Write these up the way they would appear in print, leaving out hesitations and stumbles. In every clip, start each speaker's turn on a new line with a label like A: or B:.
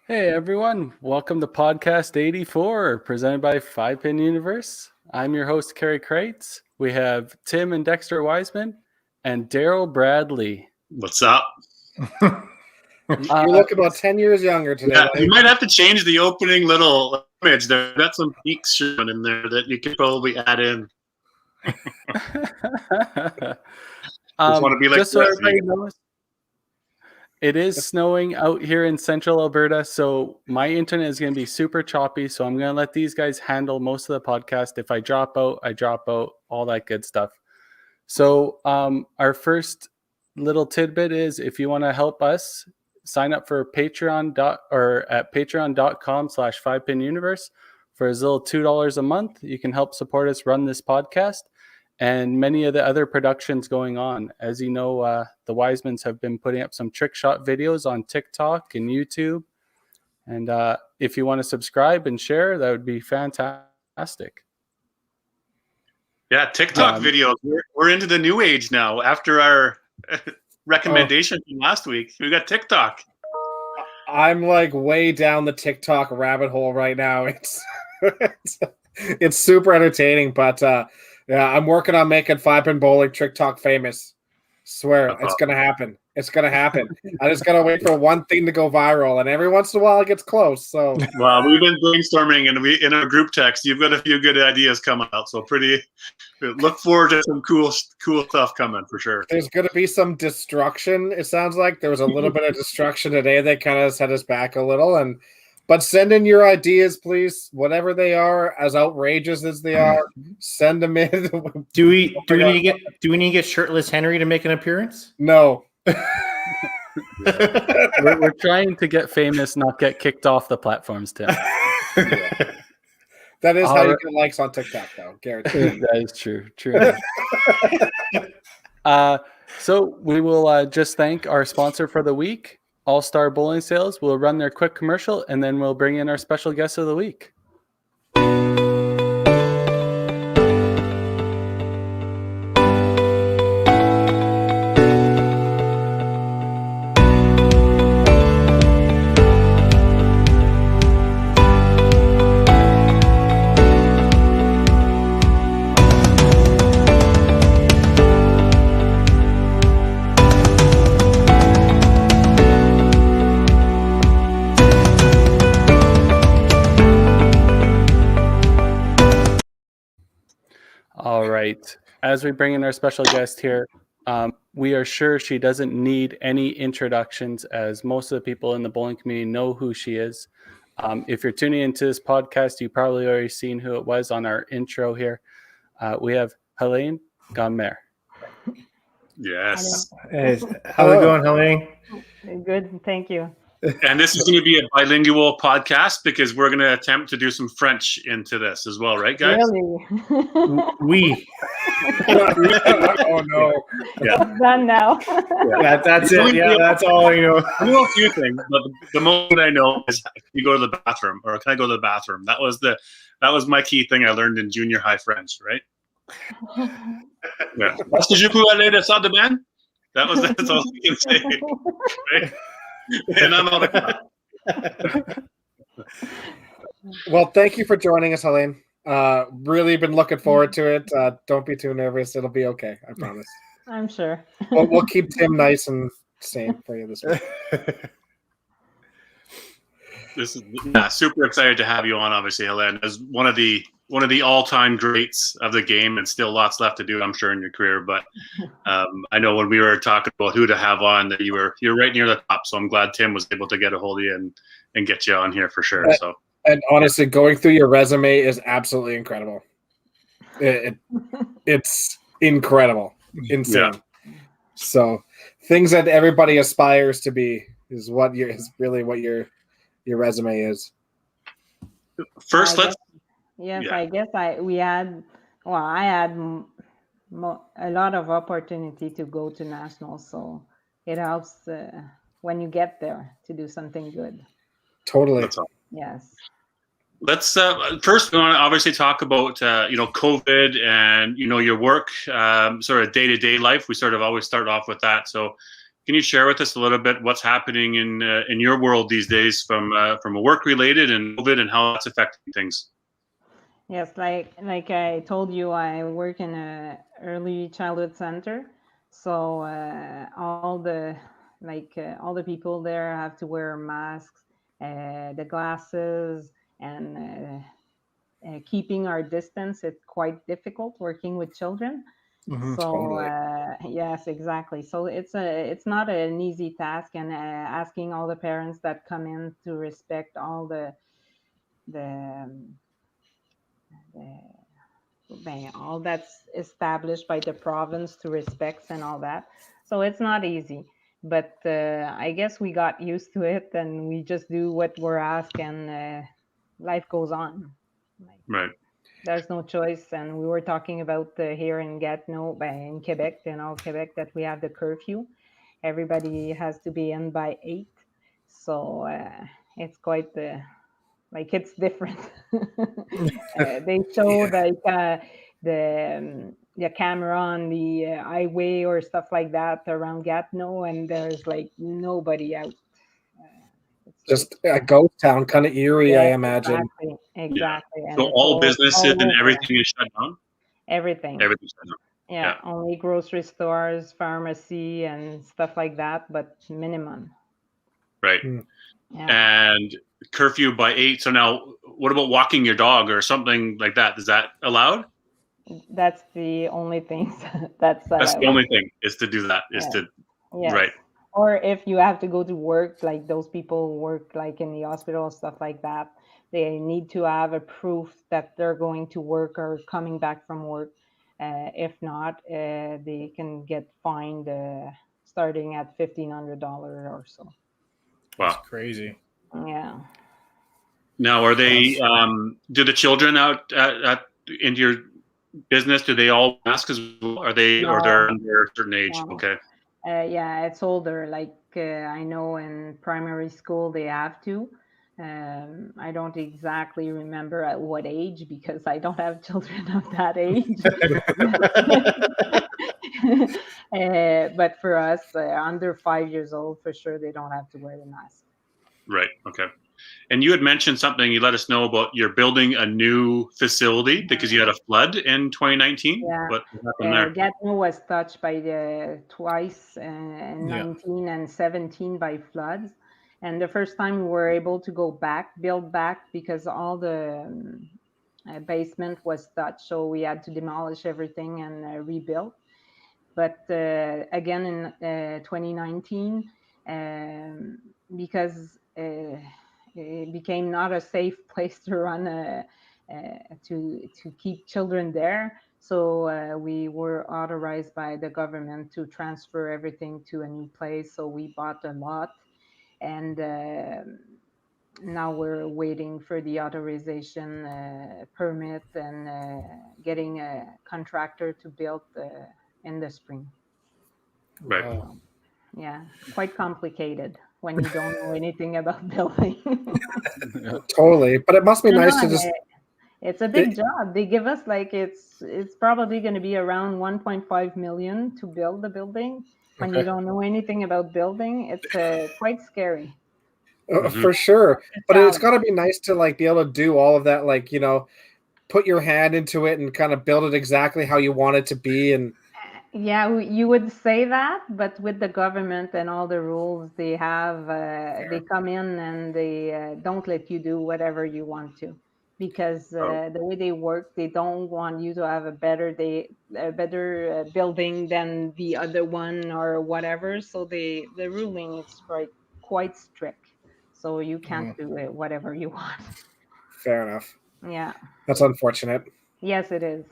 A: Hey everyone, welcome to podcast 84, presented by 5-Pin Universe. I'm your host, Kerry Kreitz. We have Tim and Dexter Wiseman and Daryl Bradley.
B: What's up?
C: You look about 10 years younger today.
B: Yeah, you might have to change the opening little image. There, got some peaks shown in there that you could probably add in. Just want to be like
A: just so everybody knows, it is snowing out here in central Alberta, so my internet is going to be super choppy, so I'm going to let these guys handle most of the podcast. If I drop out, I drop out, all that good stuff. So our first little tidbit is if you want to help us, sign up for patreon.com/5pinuniverse for as little $2 a month. You can help support us run this podcast and many of the other productions going on. As you know, the Wisemans have been putting up some trick shot videos on TikTok and YouTube. And if you want to subscribe and share, that would be fantastic.
B: Yeah, TikTok videos. We're into the new age now. After our recommendation from last week, we got TikTok.
C: I'm like way down the TikTok rabbit hole right now. It's super entertaining, but yeah, I'm working on making 5-Pin Bowling TikTok famous. Swear, it's gonna happen. It's gonna happen. I just gotta wait for one thing to go viral, and every once in a while it gets close. So,
B: well, we've been brainstorming, and in our group text, you've got a few good ideas coming out. So, look forward to some cool stuff coming for sure.
C: There's gonna be some destruction. It sounds like there was a little bit of destruction today that kind of set us back a little, but send in your ideas, please. Whatever they are, as outrageous as they are, send them in.
D: Do we need to get shirtless Henry to make an appearance?
C: No.
A: we're trying to get famous, not get kicked off the platforms, Tim.
C: Yeah. That is how you get likes on TikTok, though. Guaranteed.
A: That is true. So we will just thank our sponsor for the week, All-Star Bowling Sales. We'll run their quick commercial, and then we'll bring in our special guest of the week. All right. As we bring in our special guest here, we are sure she doesn't need any introductions, as most of the people in the bowling community know who she is. If you're tuning into this podcast, you probably already seen who it was on our intro here. We have Hélène Godmaire.
B: Yes.
D: Hey, how's it going, Hélène?
E: Good, thank you.
B: And this is going to be a bilingual podcast because we're going to attempt to do some French into this as well, right, guys?
E: Really?
D: We.
C: Oh no!
E: Yeah. It's done now.
D: That's it. Yeah, that's all I know.
B: I know a few things, but the moment I know is can you go to the bathroom, or can I go to the bathroom? That was my key thing I learned in junior high French, right? Yeah. Est-ce que je peux aller de salle de bain? That's all I can say, right? And I'm on the
C: Well, thank you for joining us, Hélène. Really been looking forward to it. Don't be too nervous. It'll be okay. I promise.
E: I'm sure.
C: We'll keep Tim nice and sane for you this week.
B: This is super excited to have you on, obviously, Hélène, as one of the all-time greats of the game, and still lots left to do, I'm sure, in your career. But I know when we were talking about who to have on, that you're right near the top. So I'm glad Tim was able to get a hold of you and get you on here for sure. So,
C: and honestly, going through your resume is absolutely incredible. It's incredible, insane. Yeah. So things that everybody aspires to be is really what your resume is.
B: First,
E: I guess I had a lot of opportunity to go to nationals, so it helps when you get there to do something good.
C: Totally.
E: Yes.
B: Let's first we want to obviously talk about COVID and your work, sort of day-to-day life. We sort of always start off with that. So can you share with us a little bit what's happening in your world these days from a work related and COVID and how that's affecting things?
E: Yes, like I told you, I work in a early childhood center, so all the people there have to wear masks, the glasses, and keeping our distance. It's quite difficult working with children. So
C: Totally.
E: yes, exactly. So it's not an easy task, and asking all the parents that come in to respect all the all that's established by the province to respects and all that. So it's not easy, but I guess we got used to it, and we just do what we're asked, and life goes on. Like,
B: Right.
E: there's no choice. And we were talking about here in Gatineau, in Quebec, Quebec, that we have the curfew. Everybody has to be in by 8. So it's quite like it's different. They show the camera on the highway or stuff like that around Gatineau, and there's like nobody out. It's
C: Just a ghost town, kind of eerie, I
E: yes,
C: imagine.
E: exactly. And
B: So
E: it's
B: all businesses
E: all
B: and
E: over.
B: everything is shut down.
E: Everything.
B: Everything's shut down.
E: Yeah, only grocery stores, pharmacy, and stuff like that, but minimum.
B: Right.
E: Yeah.
B: And curfew by 8. So now, what about walking your dog or something like that? Is that allowed?
E: That's the only thing that's
B: That's the only thing is to do that. Is to
E: yes.
B: right.
E: Or if you have to go to work, like those people who work like in the hospital, stuff like that, they need to have a proof that they're going to work or coming back from work. If not, they can get fined starting at $1,500 or so.
B: Wow.
D: That's crazy.
E: Yeah.
B: Now, are they? Do the children out at into your business? Do they all mask as well? Are they, or they're under a certain age?
E: No.
B: Okay.
E: Yeah, it's older. Like I know in primary school they have to. I don't exactly remember at what age because I don't have children of that age. But for us, under 5 years old, for sure, they don't have to wear the mask.
B: Right. Okay. And you had mentioned something. You let us know about you're building a new facility because you had a flood in 2019.
E: Yeah.
B: What happened there?
E: Gatineau was touched by twice, 19 and 17 by floods. And the first time we were able to build back because all the basement was touched. So we had to demolish everything and rebuild. But again in 2019, because it became not a safe place to run to keep children there. So we were authorized by the government to transfer everything to a new place. So we bought a lot, and now we're waiting for the authorization permit and getting a contractor to build in the spring.
B: Right.
E: So, yeah, quite complicated when you don't know anything about building.
C: Totally, but it must be nice to just.
E: It's a big job. They give us like it's probably going to be around 1.5 million to build the building. When you don't know anything about building, it's quite scary.
C: For sure, but it's got to be nice to like be able to do all of that, like put your hand into it and kind of build it exactly how you want it to be. And
E: yeah, you would say that, but with the government and all the rules they have, they come in and they don't let you do whatever you want to, because the way they work, they don't want you to have a better building than the other one or whatever. So the ruling is quite strict. So you can't do it whatever you want.
C: Fair enough.
E: Yeah.
C: That's unfortunate.
E: Yes, it is.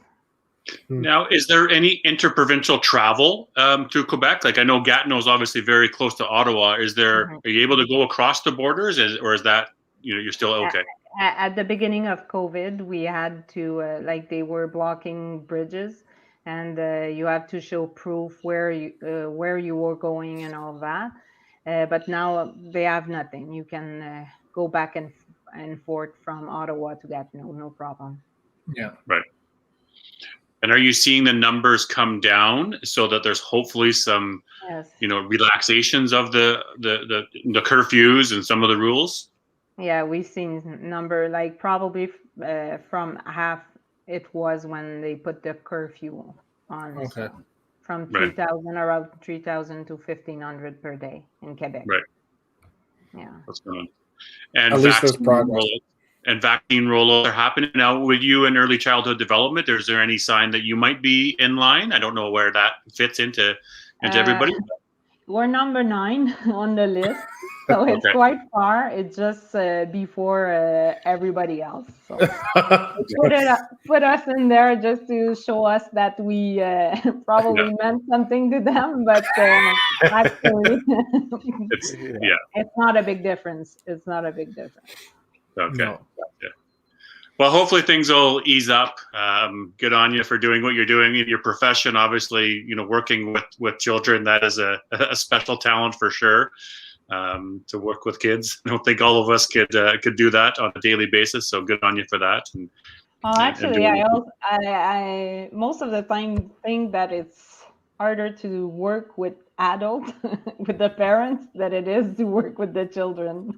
B: Now, is there any interprovincial travel through Quebec? Like I know Gatineau is obviously very close to Ottawa. Is there? Are you able to go across the borders, or is that you're still okay?
E: At the beginning of COVID, we had to like they were blocking bridges, and you have to show proof where you were going and all that. But now they have nothing. You can go back and forth from Ottawa to Gatineau, no problem.
D: Yeah.
B: Right. And are you seeing the numbers come down so that there's hopefully some,
E: Yes.
B: relaxations of the curfews and some of the rules?
E: Yeah, we've seen number like probably from half it was when they put the curfew on.
C: Okay.
E: So from
B: Right.
E: 3,000, around 3,000 to 1,500 per day in Quebec.
B: Right.
E: Yeah.
B: What's going on? And
C: At least there's progress.
B: Vaccine rollouts are happening now. With you in early childhood development, is there any sign that you might be in line? I don't know where that fits into everybody.
E: We're number 9 on the list, so it's
B: Okay.
E: quite far. It's just before everybody else. So put us in there just to show us that we probably meant something to them, but actually, it's not a big difference. It's not a big difference.
B: Okay.
C: No.
B: Gotcha. Well, hopefully things will ease up. Good on you for doing what you're doing in your profession. Obviously, working with children, that is a special talent for sure. To work with kids, I don't think all of us could do that on a daily basis. So good on you for that.
E: Actually, I most of the time think that it's harder to work with adults, with the parents, than it is to work with the children.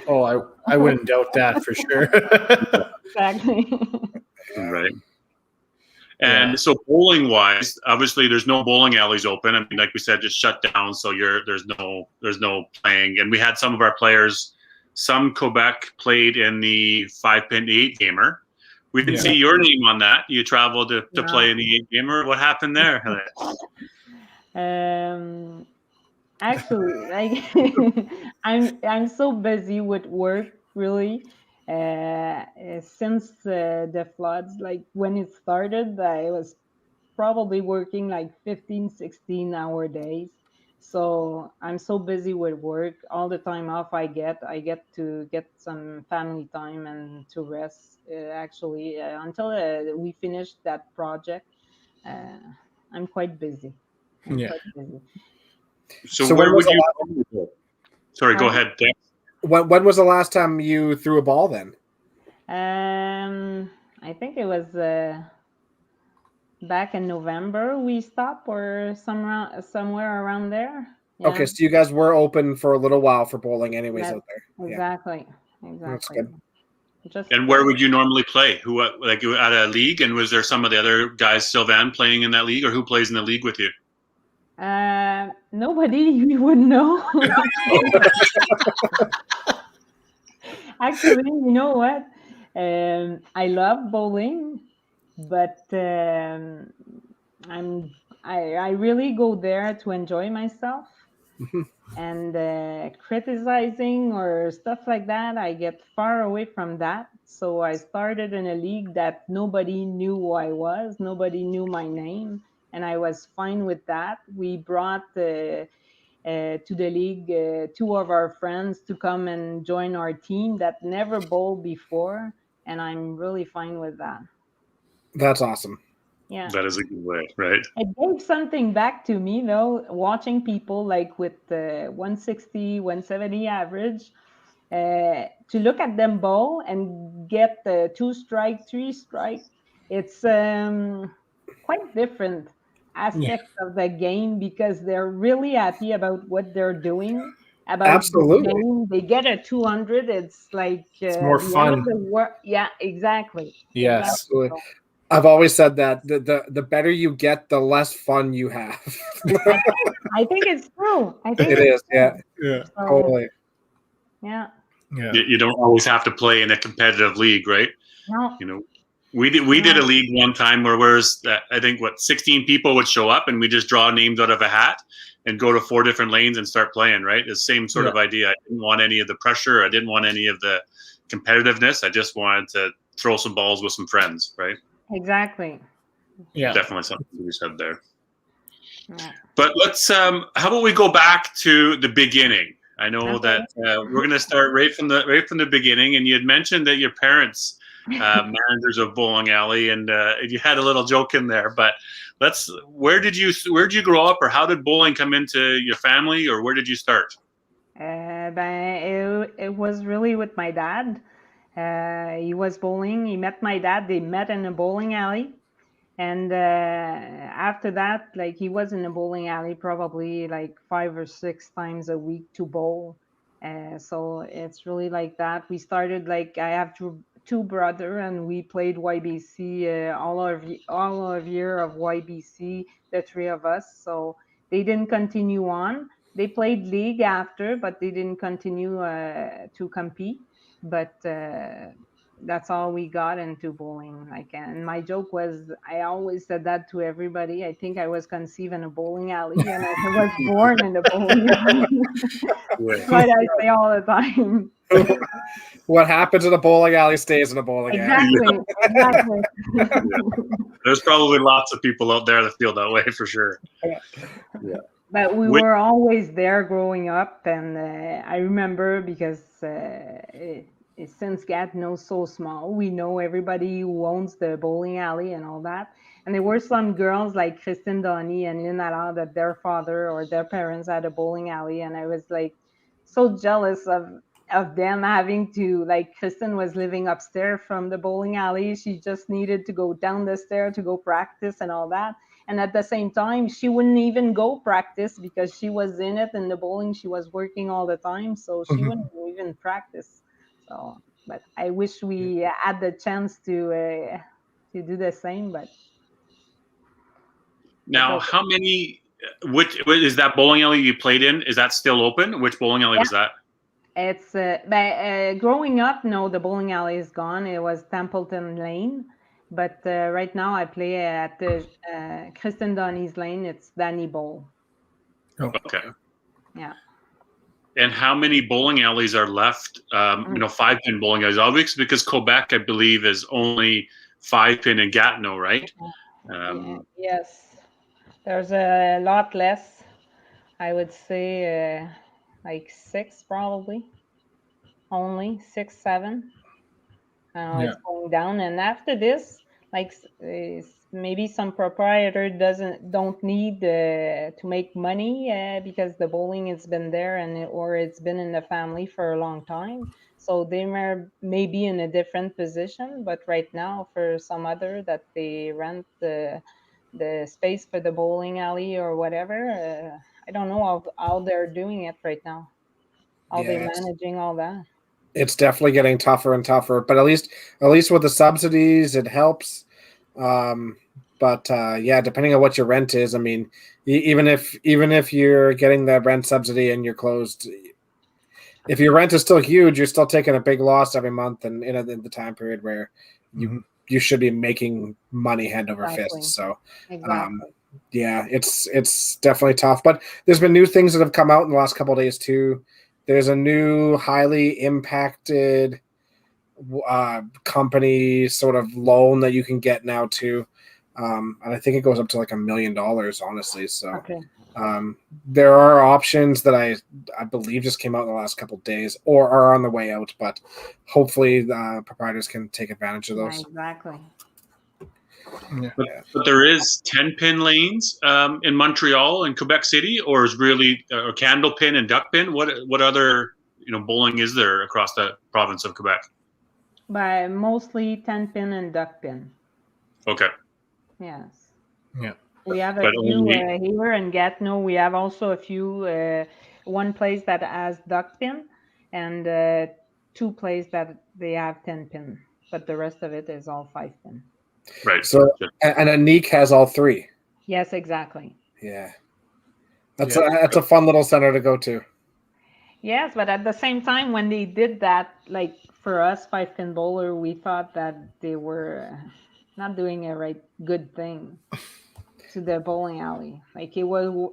D: Oh, I wouldn't doubt that for sure.
E: Exactly.
B: Right. And so bowling wise, obviously there's no bowling alleys open. I mean, like we said, just shut down. So there's no playing. And we had some of our players, some Quebec played in the 5-pin 8-gamer. We didn't see your name on that. You traveled to play in the 8-gamer. What happened there?
E: Actually, like I'm so busy with work, really. Since the floods, like when it started, I was probably working like 15, 16-hour days. So I'm so busy with work. All the time off I get to get some family time and to rest. Actually, until we finish that project, I'm quite busy. Quite busy.
B: So where would you go? Sorry, go ahead, Dan.
C: When was the last time you threw a ball then?
E: I think it was back in November we stopped, or somewhere around there. Yeah.
C: Okay, so you guys were open for a little while for bowling anyways out there.
E: Exactly.
C: That's good.
B: And where would you normally play? Who, like, at a league? And was there some of the other guys, Sylvain, playing in that league, or who plays in the league with you?
E: Nobody you would know. Actually, you know what? I love bowling, but I really go there to enjoy myself. And criticizing or stuff like that, I get far away from that. So I started in a league that nobody knew who I was, nobody knew my name, and I was fine with that. We brought to the league 2 of our friends to come and join our team that never bowled before, and I'm really fine with that.
C: That's awesome.
E: Yeah,
B: that is a good way, right?
E: It gave something back to me, though, watching people like with 160, 170 average, to look at them bowl and get 2 strike, 3 strike. It's quite different aspects of the game, because they're really happy about what they're doing.
C: Absolutely.
E: The game. They get a 200. It's like
D: It's more fun.
E: Yeah, exactly.
D: Yes.
C: Absolutely. I've always said that the better you get, the less fun you have.
E: I think it's true. I think
C: it is. Yeah.
D: Yeah.
E: So,
C: Totally.
E: yeah.
D: Yeah.
B: You don't always have to play in a competitive league, right?
E: No.
B: We did a league one time where I think 16 people would show up, and we just draw names out of a hat and go to 4 different lanes and start playing, right? The same sort of idea. I didn't want any of the pressure. I didn't want any of the competitiveness. I just wanted to throw some balls with some friends, right?
E: Exactly.
D: Yeah.
B: Definitely something to be said there.
E: Yeah.
B: But let's, how about we go back to the beginning? I know that we're going to start right from the beginning. And you had mentioned that your parents, managers of bowling alley, and you had a little joke in there. But where did you grow up, or how did bowling come into your family, or where did you start?
E: It was really with my dad. He was bowling. He met my dad. They met in a bowling alley. And after that, like he was in a bowling alley probably like 5 or 6 times a week to bowl. So it's really like that. We started like I have two brother, and we played YBC all of year of YBC, the three of us. So they didn't continue on. They played league after, but they didn't continue to compete. But that's all we got into bowling. Like, and my joke was, I always said that to everybody. I think I was conceived in a bowling alley, and I was born in a bowling alley. That's what I say all the time.
C: What happens in a bowling alley stays in a bowling alley.
E: Exactly.
B: There's probably lots of people out there that feel that way for sure.
E: But we were always there growing up, and I remember because since Gatineau's so small, we know everybody who owns the bowling alley and all that. And there were some girls like Kristen Donnie and Lynn Allard that their father or their parents had a bowling alley, and I was like so jealous of them having to, like, Kristen was living upstairs from the bowling alley. She just needed to go down the stair to go practice and all that. And at the same time, she wouldn't even go practice because she was in it in the bowling. She was working all the time, so she wouldn't even practice. So, but I wish we had the chance to do the same. But
B: now, how many? Which is that bowling alley you played in? Is that still open? Which bowling alley was that?
E: It's growing up. No, the bowling alley is gone. It was Templeton Lane. But right now I play at the Kristen Donnie's Lane. It's Danny Bowl.
F: Oh.
B: Okay.
E: Yeah.
B: And how many bowling alleys are left? 5-pin bowling alleys, obviously, because Quebec, I believe, is only 5-pin in Gatineau, right?
E: Yes. There's a lot less. I would say like 6 probably. Only 6, 7. It's going down, and after this, like maybe some proprietor don't need to make money because the bowling has been there or it's been in the family for a long time, so they may be in a different position. But right now, for some other that they rent the space for the bowling alley or whatever, I don't know how they're doing it right now, how they're managing all that.
C: It's definitely getting tougher and tougher, but at least with the subsidies, it helps. But depending on what your rent is, I mean, even if you're getting the rent subsidy and you're closed, if your rent is still huge, you're still taking a big loss every month, and in the time period where you should be making money hand over fist. So, it's definitely tough. But there's been new things that have come out in the last couple of days too. There's a new highly impacted company sort of loan that you can get now too. And I think it goes up to like $1 million, honestly. So there are options that I believe just came out in the last couple of days or are on the way out, but hopefully the proprietors can take advantage of those.
E: Exactly.
B: But there is 10-pin lanes in Montreal and Quebec City, or is really a candle pin and duck pin? What other bowling is there across the province of Quebec?
E: But mostly 10-pin and duck pin.
B: Okay.
E: Yes.
F: Yeah.
E: We have a few here in Gatineau. We have also a few. One place that has duck pin, and 2 places that they have 10-pin. But the rest of it is all 5-pin.
B: Right.
C: So, and Anique has all 3.
E: Yes, exactly.
C: Yeah. That's a fun little center to go to.
E: Yes, but at the same time, when they did that, like for us 5-pin bowler, we thought that they were not doing a good thing to the bowling alley. Like it was,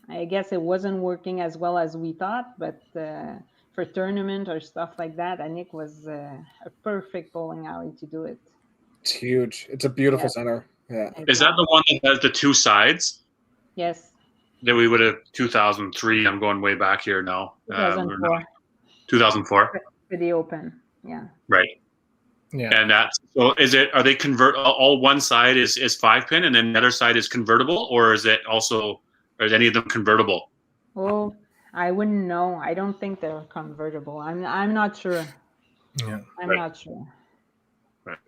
E: I guess it wasn't working as well as we thought, but for tournament or stuff like that, Anique was a perfect bowling alley to do it.
C: It's huge. It's a beautiful center. Yeah.
B: Is that the one that has the 2 sides?
E: Yes.
B: That we would have 2003. I'm going way back here now.
E: 2004.
B: 2004.
E: For the open. Yeah.
B: Right.
F: Yeah.
B: And so are they all one side is 5-pin and then the other side is convertible, or is any of them convertible?
E: Oh, I wouldn't know. I don't think they're convertible. I'm not sure.
F: Yeah.
E: I'm not sure.
B: Right.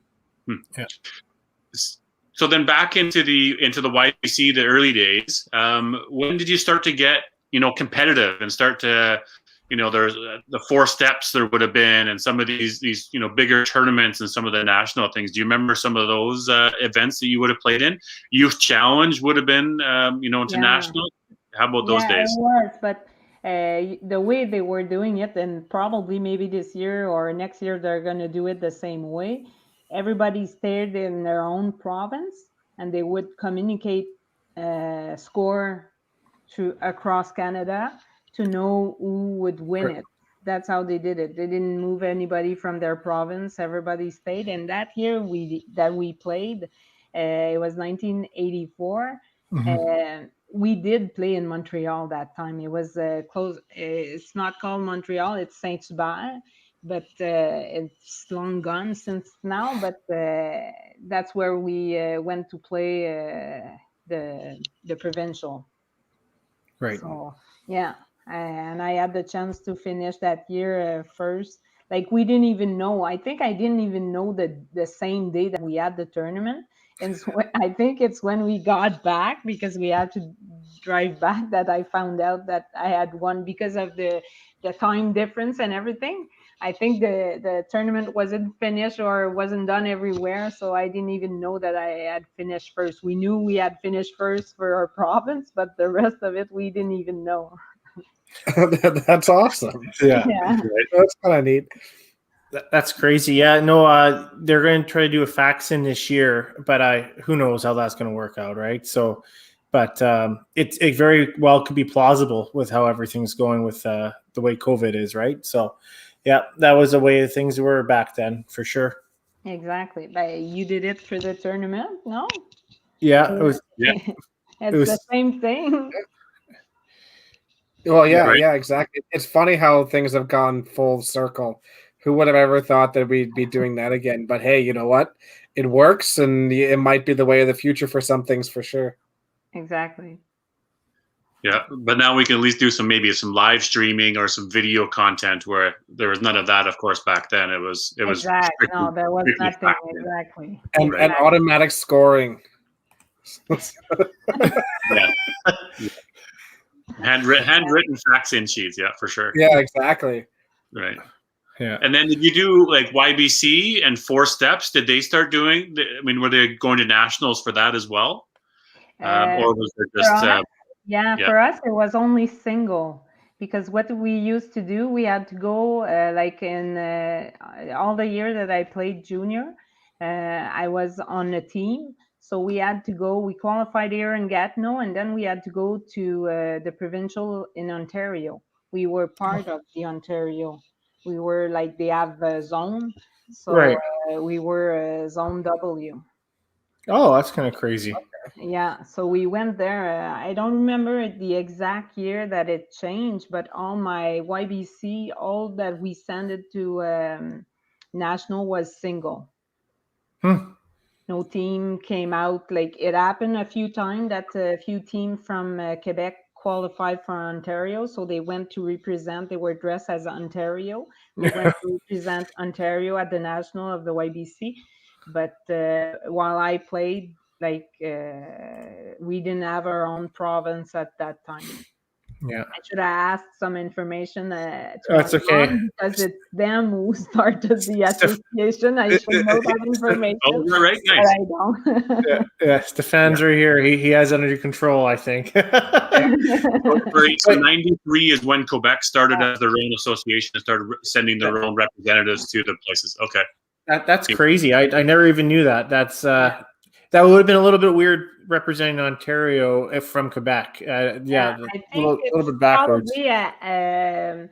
F: Yeah.
B: So then back into the YBC, the early days. When did you start to get competitive and start to there's the 4 steps there would have been, and some of these bigger tournaments and some of the national things. Do you remember some of those events that you would have played in? Youth Challenge would have been international. How about those days?
E: It was, but the way they were doing it, and probably maybe this year or next year they're going to do it the same way. Everybody stayed in their own province, and they would communicate score across Canada to know who would win it. That's how they did it. They didn't move anybody from their province. Everybody stayed. And that year we played, it was 1984. And we did play in Montreal that time. It was close. It's not called Montreal. It's Saint-Hubert. But it's long gone since now. But that's where we went to play the provincial.
D: Right.
E: So, yeah. And I had the chance to finish that year first. Like, we didn't even know. I think I didn't even know the same day that we had the tournament. And so I think it's when we got back, because we had to drive back, that I found out that I had won because of the time difference and everything. I think the tournament wasn't finished or wasn't done everywhere, so I didn't even know that I had finished first. We knew we had finished first for our province, but the rest of it we didn't even know.
C: That's awesome.
D: Yeah.
C: That's kind of neat.
D: That's crazy. Yeah, no, they're going to try to do a fax in this year, but who knows how that's going to work out, right? So, but it very well could be plausible with how everything's going with the way COVID is, right? So, yeah, that was the way things were back then, for sure.
E: Exactly. But you did it for the tournament, no?
D: Yeah, it was.
B: Yeah.
E: It's the same thing.
C: Well, yeah,
B: Right.
C: yeah, exactly. It's funny how things have gone full circle. Who would have ever thought that we'd be doing that again? But hey, you know what? It works, and it might be the way of the future for some things, for sure.
E: Exactly.
B: Yeah, but now we can at least do maybe some live streaming or some video content, where there was none of that, of course, back then. It was
E: Exactly. No, there was
B: strictly
E: nothing.
B: faxing.
E: Exactly.
C: And automatic scoring.
B: Yeah. Handwritten fax in sheets, yeah, for sure.
C: Yeah, exactly.
B: Right.
D: Yeah.
B: And then did you do like YBC and 4 steps? Did they start doing? I mean, were they going to nationals for that as well, or was it just?
E: For us, it was only single, because what we used to do, we had to go like in all the year that I played junior, I was on a team. So we had to go, we qualified here in Gatineau, and then we had to go to the provincial in Ontario. We were part of the Ontario. We were like, they have a zone. So
D: Right.
E: We were zone W.
D: Oh, that's kind of crazy.
E: Yeah, so we went there. I don't remember the exact year that it changed, but all my YBC, all that we sent it to national was single. No team came out. Like, it happened a few times that a few teams from Quebec qualified for Ontario, so they went to represent. They were dressed as Ontario. They went to represent Ontario at the national of the YBC. But while I played, like, we didn't have our own province at that time.
D: Yeah.
E: I should have asked some information.
D: That's okay.
E: Because it's them who started the association. I should know that information.
B: Oh, right, nice.
E: But I don't.
D: Yeah, Stefan's right here. He has it under control, I think.
B: So 93 is when Quebec started as their own association and started sending their own representatives to the places. Okay.
D: That's crazy. I never even knew that. That's that would have been a little bit weird representing Ontario from Quebec.
E: I think
D: a little bit backwards.
E: Probably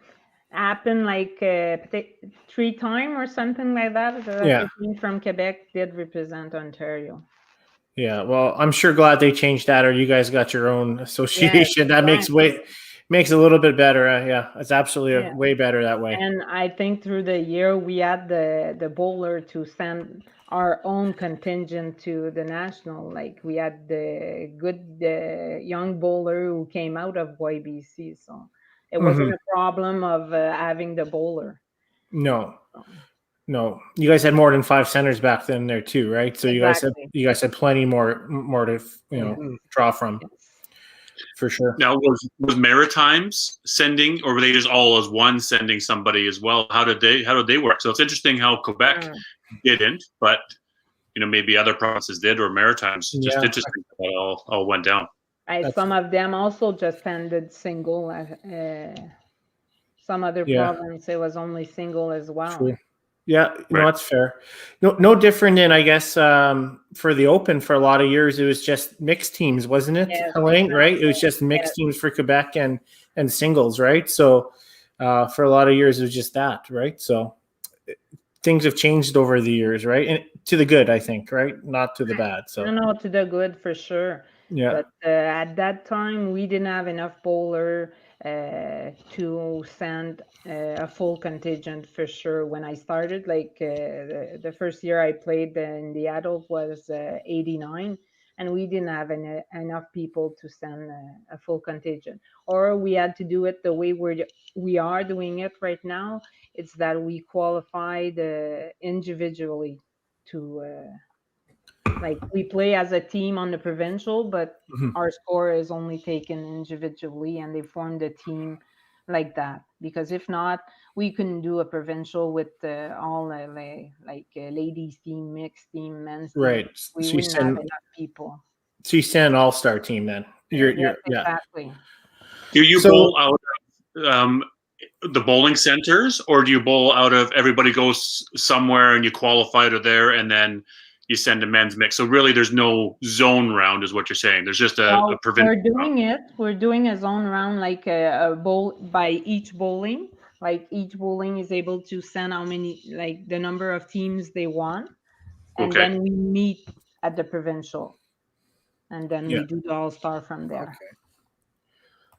E: happened like 3 times or something like that. The team from Quebec did represent Ontario.
D: Yeah, well, I'm sure glad they changed that, or you guys got your own association. That makes it a little bit better. Yeah, it's absolutely way better that way.
E: And I think through the year we had the bowler to send our own contingent to the national. Like, we had the good young bowler who came out of YBC, so it wasn't a problem of having the bowler.
D: No. No, you guys had more than 5 centers back then there too, right? So
E: Exactly.
D: you guys had plenty more to draw from,
E: Yes.
D: for sure.
B: Now, was Maritimes sending, or were they just all as one sending somebody as well? How did they work? So it's interesting how Quebec didn't, but maybe other provinces did, or Maritimes. Just interesting how it all went down.
E: Some of them also just ended single. Some other province, it was only single as well.
D: True. Yeah, no, that's fair. No different than, I guess, for the Open for a lot of years, it was just mixed teams, wasn't it,
E: Yes,
D: Hélène,
E: exactly.
D: right? It was just mixed teams for Quebec and singles, right? So for a lot of years, it was just that, right? So things have changed over the years, right? And to the good, I think, right? Not to the bad. So
E: No, to the good for sure.
D: Yeah.
E: But at that time, we didn't have enough bowler to send a full contingent for sure. When I started, like the first year I played in the adult was 89, and we didn't have enough people to send a full contingent. Or we had to do it the way we are doing it right now. It's that we qualified individually to like we play as a team on the provincial, but our score is only taken individually, and they formed a team like that. Because if not, we couldn't do a provincial with all ladies team, mixed team, men's team.
D: Right.
E: We
D: So you
E: wouldn't have
D: send-
E: enough people.
D: So you send an all-star team then.
E: Yes, exactly.
B: Do you bowl out of the bowling centers, or do you bowl out of everybody goes somewhere and you qualify to there, and then you send a men's mix? So really, there's no zone round, is what you're saying. There's just a provincial.
E: We're doing it. We're doing a zone round, like a bowl by each bowling. Like each bowling is able to send how many, like the number of teams they want, and then we meet at the provincial, and then we do the all-star from there.
C: Okay.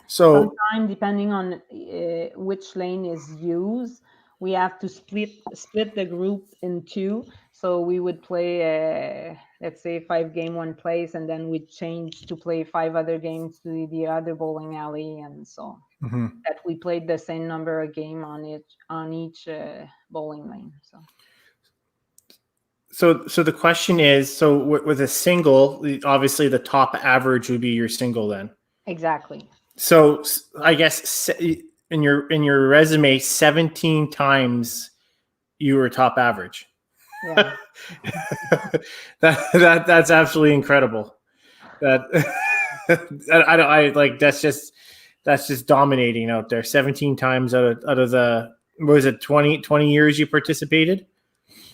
D: So
E: sometimes, depending on which lane is used, we have to split the group in two. So we would play, let's say, 5 game one place, and then we'd change to play 5 other games to the other bowling alley, and so that we played the same number of game on each bowling lane.
D: So the question is, so with a single, obviously the top average would be your single then.
E: Exactly.
D: So I guess in your resume, 17 times you were top average.
E: Yeah.
D: That's absolutely incredible. I like that's just dominating out there. 17 times out of the, what was it, 20 years you participated?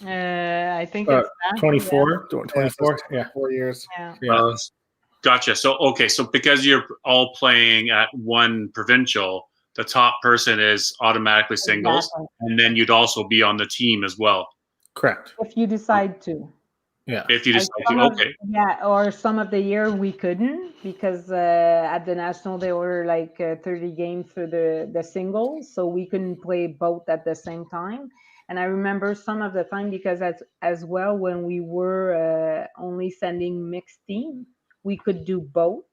E: I think it's
D: 24. 24. Yeah.
C: 4 years.
E: Yeah.
B: Gotcha. So because you're all playing at one provincial, the top person is automatically singles, and then you'd also be on the team as well.
D: Correct.
E: If you decide to.
D: Yeah.
B: If you decide to, okay.
E: Or some of the year we couldn't, because at the national there were like 30 games for the singles, so we couldn't play both at the same time. And I remember some of the time, because as well, when we were only sending mixed team, we could do both.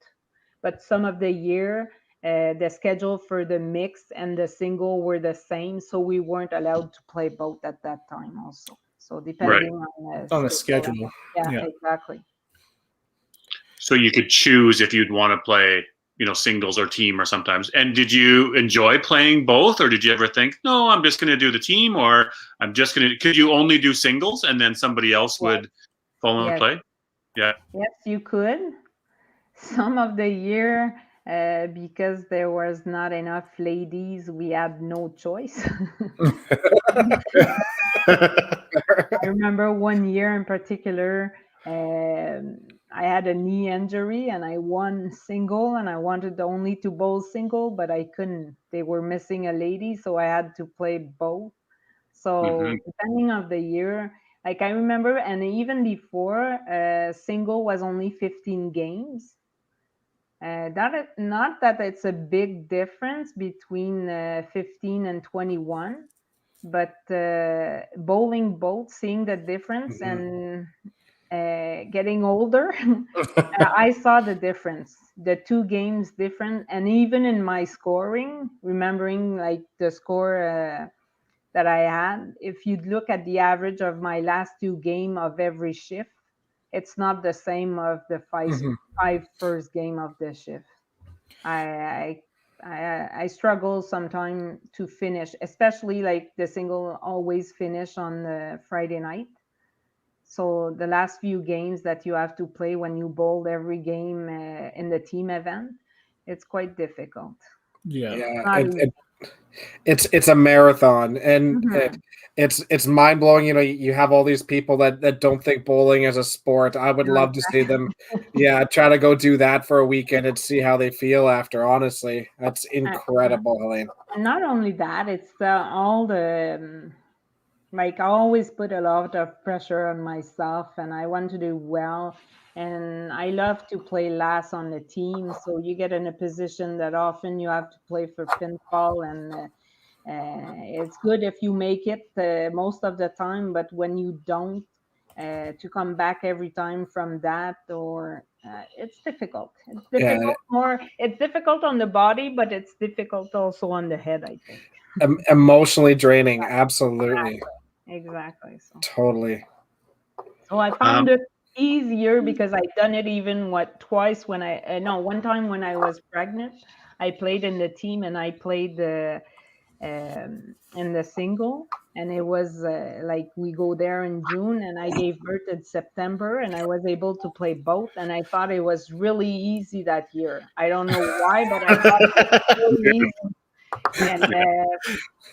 E: But some of the year, the schedule for the mixed and the single were the same, so we weren't allowed to play both at that time also. So depending
D: on the schedule.
E: Yeah, exactly.
B: So you could choose if you'd want to play, singles or team or sometimes. And did you enjoy playing both, or did you ever think, no, I'm just going to do the team, or could you only do singles and then somebody else would follow and play? Yeah.
E: Yes, you could. Some of the year, because there was not enough ladies, we had no choice. I remember one year in particular, I had a knee injury and I won single, and I wanted only to bowl single, but I couldn't. They were missing a lady, so I had to play both. So depending on the year, like I remember, and even before, single was only 15 games. Not that it's a big difference between 15 and 21, but bowling both, seeing the difference and getting older, I saw the difference, the 2 games different. And even in my scoring, remembering like the score that I had, if you look at the average of my last 2 games of every shift, it's not the same of the five first game of the shift. I struggle sometimes to finish, especially like the single always finish on the Friday night. So the last few games that you have to play when you bowl every game in the team event, it's quite difficult.
C: Yeah, it's a marathon, and it's mind blowing. You know, you have all these people that don't think bowling is a sport. I would love to see them, try to go do that for a weekend and see how they feel after. Honestly, that's incredible, Hélène.
E: And not only that, it's all the like I always put a lot of pressure on myself, and I want to do well. And I love to play last on the team, so you get in a position that often you have to play for pinfall, and it's good if you make it most of the time, but when you don't, to come back every time from that, or it's difficult. It's difficult it's difficult on the body, but it's difficult also on the head, I think.
C: Emotionally draining, absolutely.
E: Exactly. So.
C: Totally.
E: So I found it easier because I done it even twice when one time when I was pregnant, I played in the team and I played in the single, and it was like we go there in June and I gave birth in September, and I was able to play both, and I thought it was really easy that year. I don't know why, but I thought it was really easy. And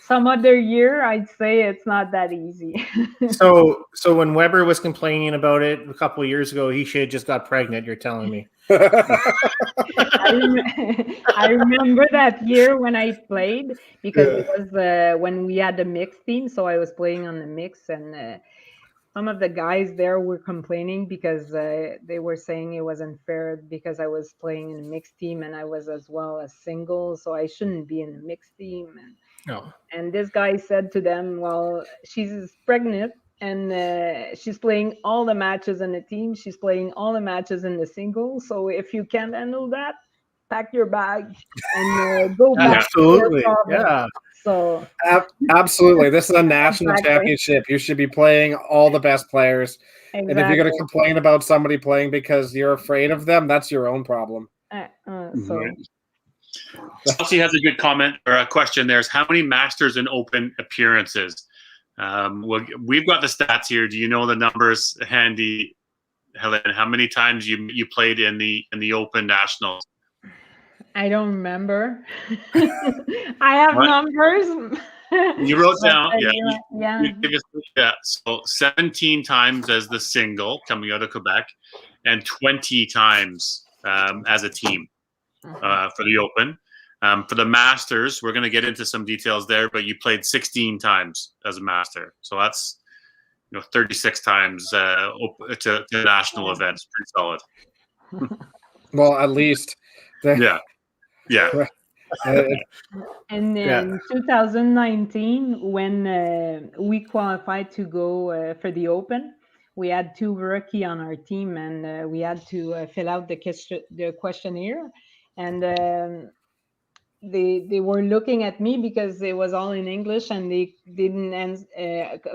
E: some other year, I'd say it's not that easy.
D: So when Weber was complaining about it a couple of years ago, he should have just got pregnant. You're telling me?
E: I remember that year when I played, because it was when we had the mixed team, so I was playing on the mix, and some of the guys there were complaining because they were saying it was unfair because I was playing in a mixed team and I was as well as single, so I shouldn't be in a mixed team. And this guy said to them, well, she's pregnant and she's playing all the matches in the team. She's playing all the matches in the single. So if you can't handle that, pack your bag and go back.
D: Absolutely. Yeah.
E: So
C: absolutely, this is a national championship. You should be playing all the best players. Exactly. And if you're going to complain about somebody playing because you're afraid of them, that's your own problem.
B: Chelsea has a good comment or a question there. Is how many Masters and Open appearances? Well, we've got the stats here. Do you know the numbers handy, Hélène? How many times you played in the Open Nationals?
E: I don't remember. I have numbers.
B: You wrote down, So 17 times as the single coming out of Quebec, and 20 times as a team for the Open. For the Masters, we're going to get into some details there, but you played 16 times as a Master, so that's 36 times to national events. Pretty solid.
C: Well, at least.
B: Yeah.
E: And then 2019, when we qualified to go for the Open, we had 2 rookies on our team, and we had to fill out the questionnaire, and they were looking at me because it was all in English and they didn't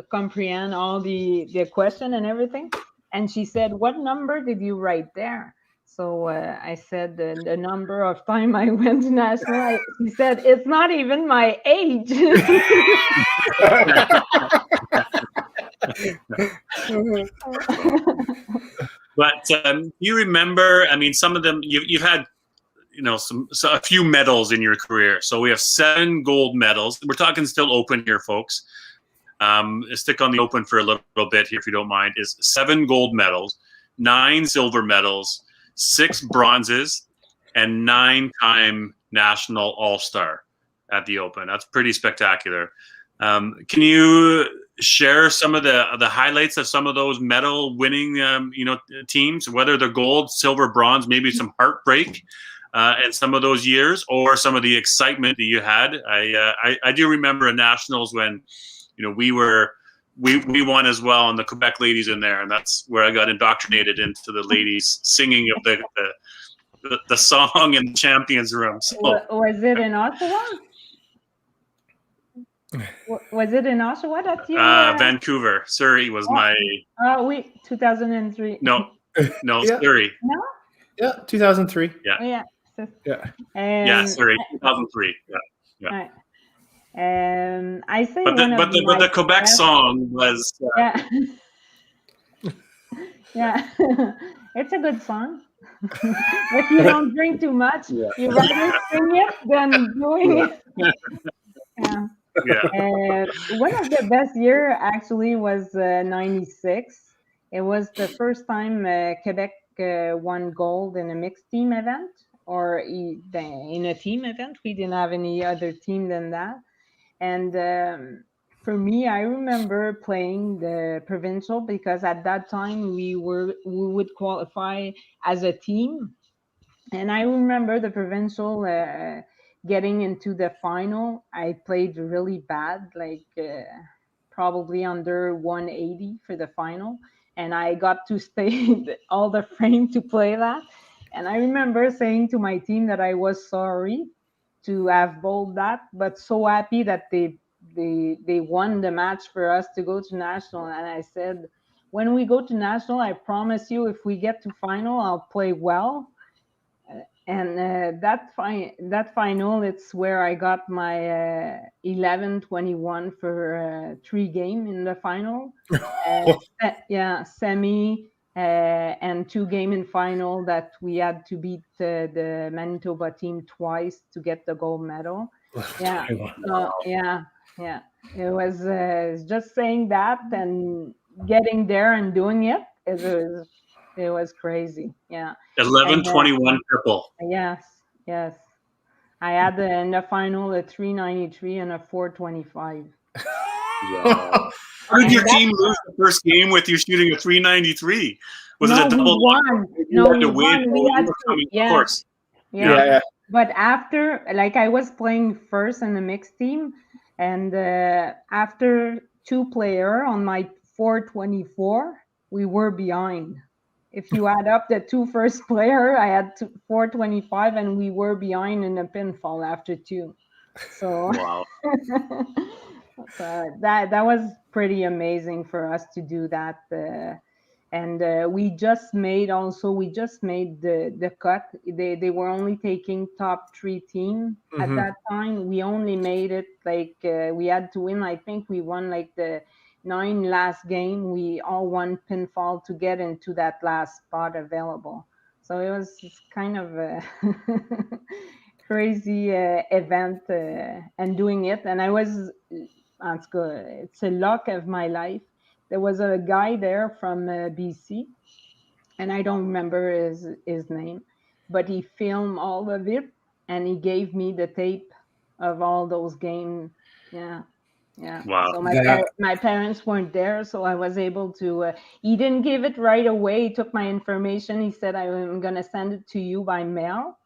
E: comprehend all the question and everything. And she said, "What number did you write there?" So I said the number of time I went to national. She said, "It's not even my age."
B: But you remember? I mean, some of them you've had, a few medals in your career. So we have 7 gold medals. We're talking still Open here, folks. Stick on the Open for a little bit here, if you don't mind. Is 7 gold medals, 9 silver medals, 6 bronzes, and 9-time national all-star at the Open. That's pretty spectacular. Can you share some of the highlights of some of those medal winning teams, whether they're gold, silver, bronze, maybe some heartbreak in some of those years, or some of the excitement that you had? I do remember in nationals when we won as well, and the Quebec ladies in there, and that's where I got indoctrinated into the ladies singing of the song in the champions room. So.
E: Was it in Ottawa? Was it in Oshawa that you?
B: Vancouver, Surrey was my.
E: Oh, wait, 2003.
B: No,
D: Yeah.
B: Surrey.
E: No?
D: Yeah, 2003.
B: Yeah.
E: Oh, yeah. So,
D: Yeah.
B: Yeah, Surrey, 2003. Yeah.
E: right. I say
B: But
E: one of
B: the Quebec
E: best,
B: song was.
E: Yeah. Yeah. It's a good song. If you don't drink too much, you rather sing it than doing it. Yeah.
B: Yeah.
E: One of the best year actually was 96. It was the first time Quebec won gold in a mixed team event or in a team event. We didn't have any other team than that. And for me, I remember playing the provincial because at that time we would qualify as a team. And I remember the provincial getting into the final. I played really bad, like probably under 180 for the final. And I got to stay all the frame to play that. And I remember saying to my team that I was sorry to have bowled that, but so happy that they won the match for us to go to national. And I said, when we go to national, I promise you, if we get to final, I'll play well. And that final, it's where I got my 11-21 for 3 game in the final. Yeah, semi and 2 game in final that we had to beat the Manitoba team twice to get the gold medal. Yeah, yeah. It was just saying that and getting there and doing it. It was crazy. Yeah.
B: 11-21 triple.
E: Yes. I had in the final a 393 and a 425.
B: Wow. How did your team lose the first game with you shooting a 393? Was it a double?
E: We won. No, we won. We had to,
B: of course.
E: Yeah. But after, like, I was playing first in the mixed team, and after 2 player on my 424, we were behind. If you add up the 2 first player, I had 425, and we were behind in a pinfall after 2. So,
B: wow.
E: So that was pretty amazing for us to do that. And we just made the cut. They were only taking top 3 team at that time. We only made it like we had to win. I think we won like the 9 last game. We all won pinfall to get into that last spot available. So it was kind of a crazy event and doing it. And that's good. It's a luck of my life. There was a guy there from BC, and I don't remember his name, but he filmed all of it, and he gave me the tape of all those games. Yeah.
B: Wow.
E: So my parents weren't there, so I was able to. He didn't give it right away. He took my information. He said, "I'm gonna send it to you by mail,"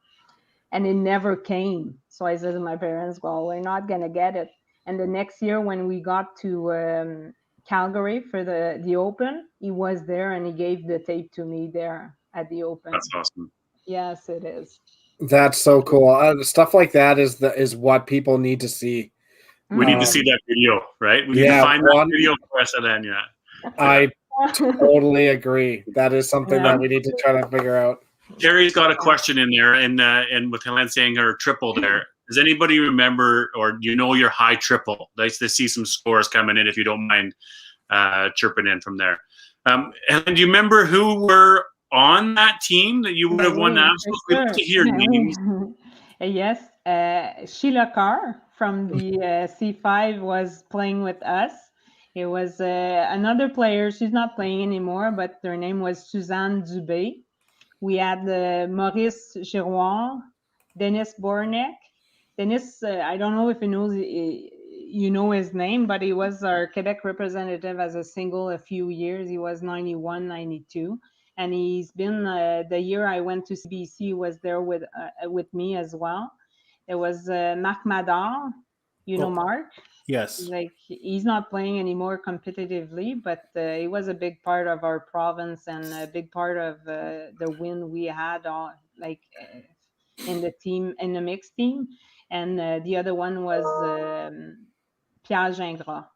E: and it never came. So I said to my parents, "Well, we're not gonna get it." And the next year, when we got to Calgary for the Open, he was there and he gave the tape to me there at the Open.
B: That's awesome.
E: Yes, it is.
C: That's so cool. Stuff like that is what people need to see.
B: We need to see that video, right? We need to find that video for us, Hélène. Yeah.
C: I totally agree. That is something that we need to try to figure out.
B: Carrie's got a question in there, and with Hélène saying her triple there. Does anybody remember, or do you know your high triple? Nice to see some scores coming in, if you don't mind chirping in from there. Hélène, do you remember who were on that team that you would have won nationals? We'd like to hear names.
E: Yes, Sheila Carr from the C5 was playing with us. It was another player. She's not playing anymore, but her name was Suzanne Dubé. We had Maurice Giroir, Dennis Bornek. Dennis, I don't know if you know his name, but he was our Quebec representative as a single a few years. He was 91, 92. And he's been, the year I went to CBC, he was there with me as well. It was Marc Madar. You know Marc?
D: Yes.
E: Like, he's not playing anymore competitively, but he was a big part of our province and a big part of the win we had in the team, in the mixed team. And the other one was Pierre Gingras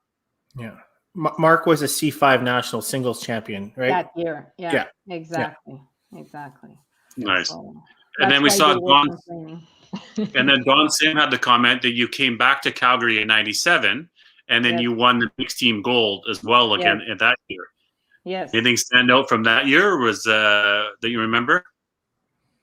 D: Yeah. Mark was a C5 national singles champion, right?
E: that year. Yeah,
D: Yeah.
E: exactly. Exactly.
B: Nice.
E: So
B: And then we
E: that's
B: saw
E: why they were
B: Don,
E: complaining.
B: and then Don Sim had the comment that you came back to Calgary in '97, and then
E: Yes.
B: you won the mixed team gold as well again
E: Yes.
B: in that year.
E: Yes.
B: Anything stand out from that year was that you remember?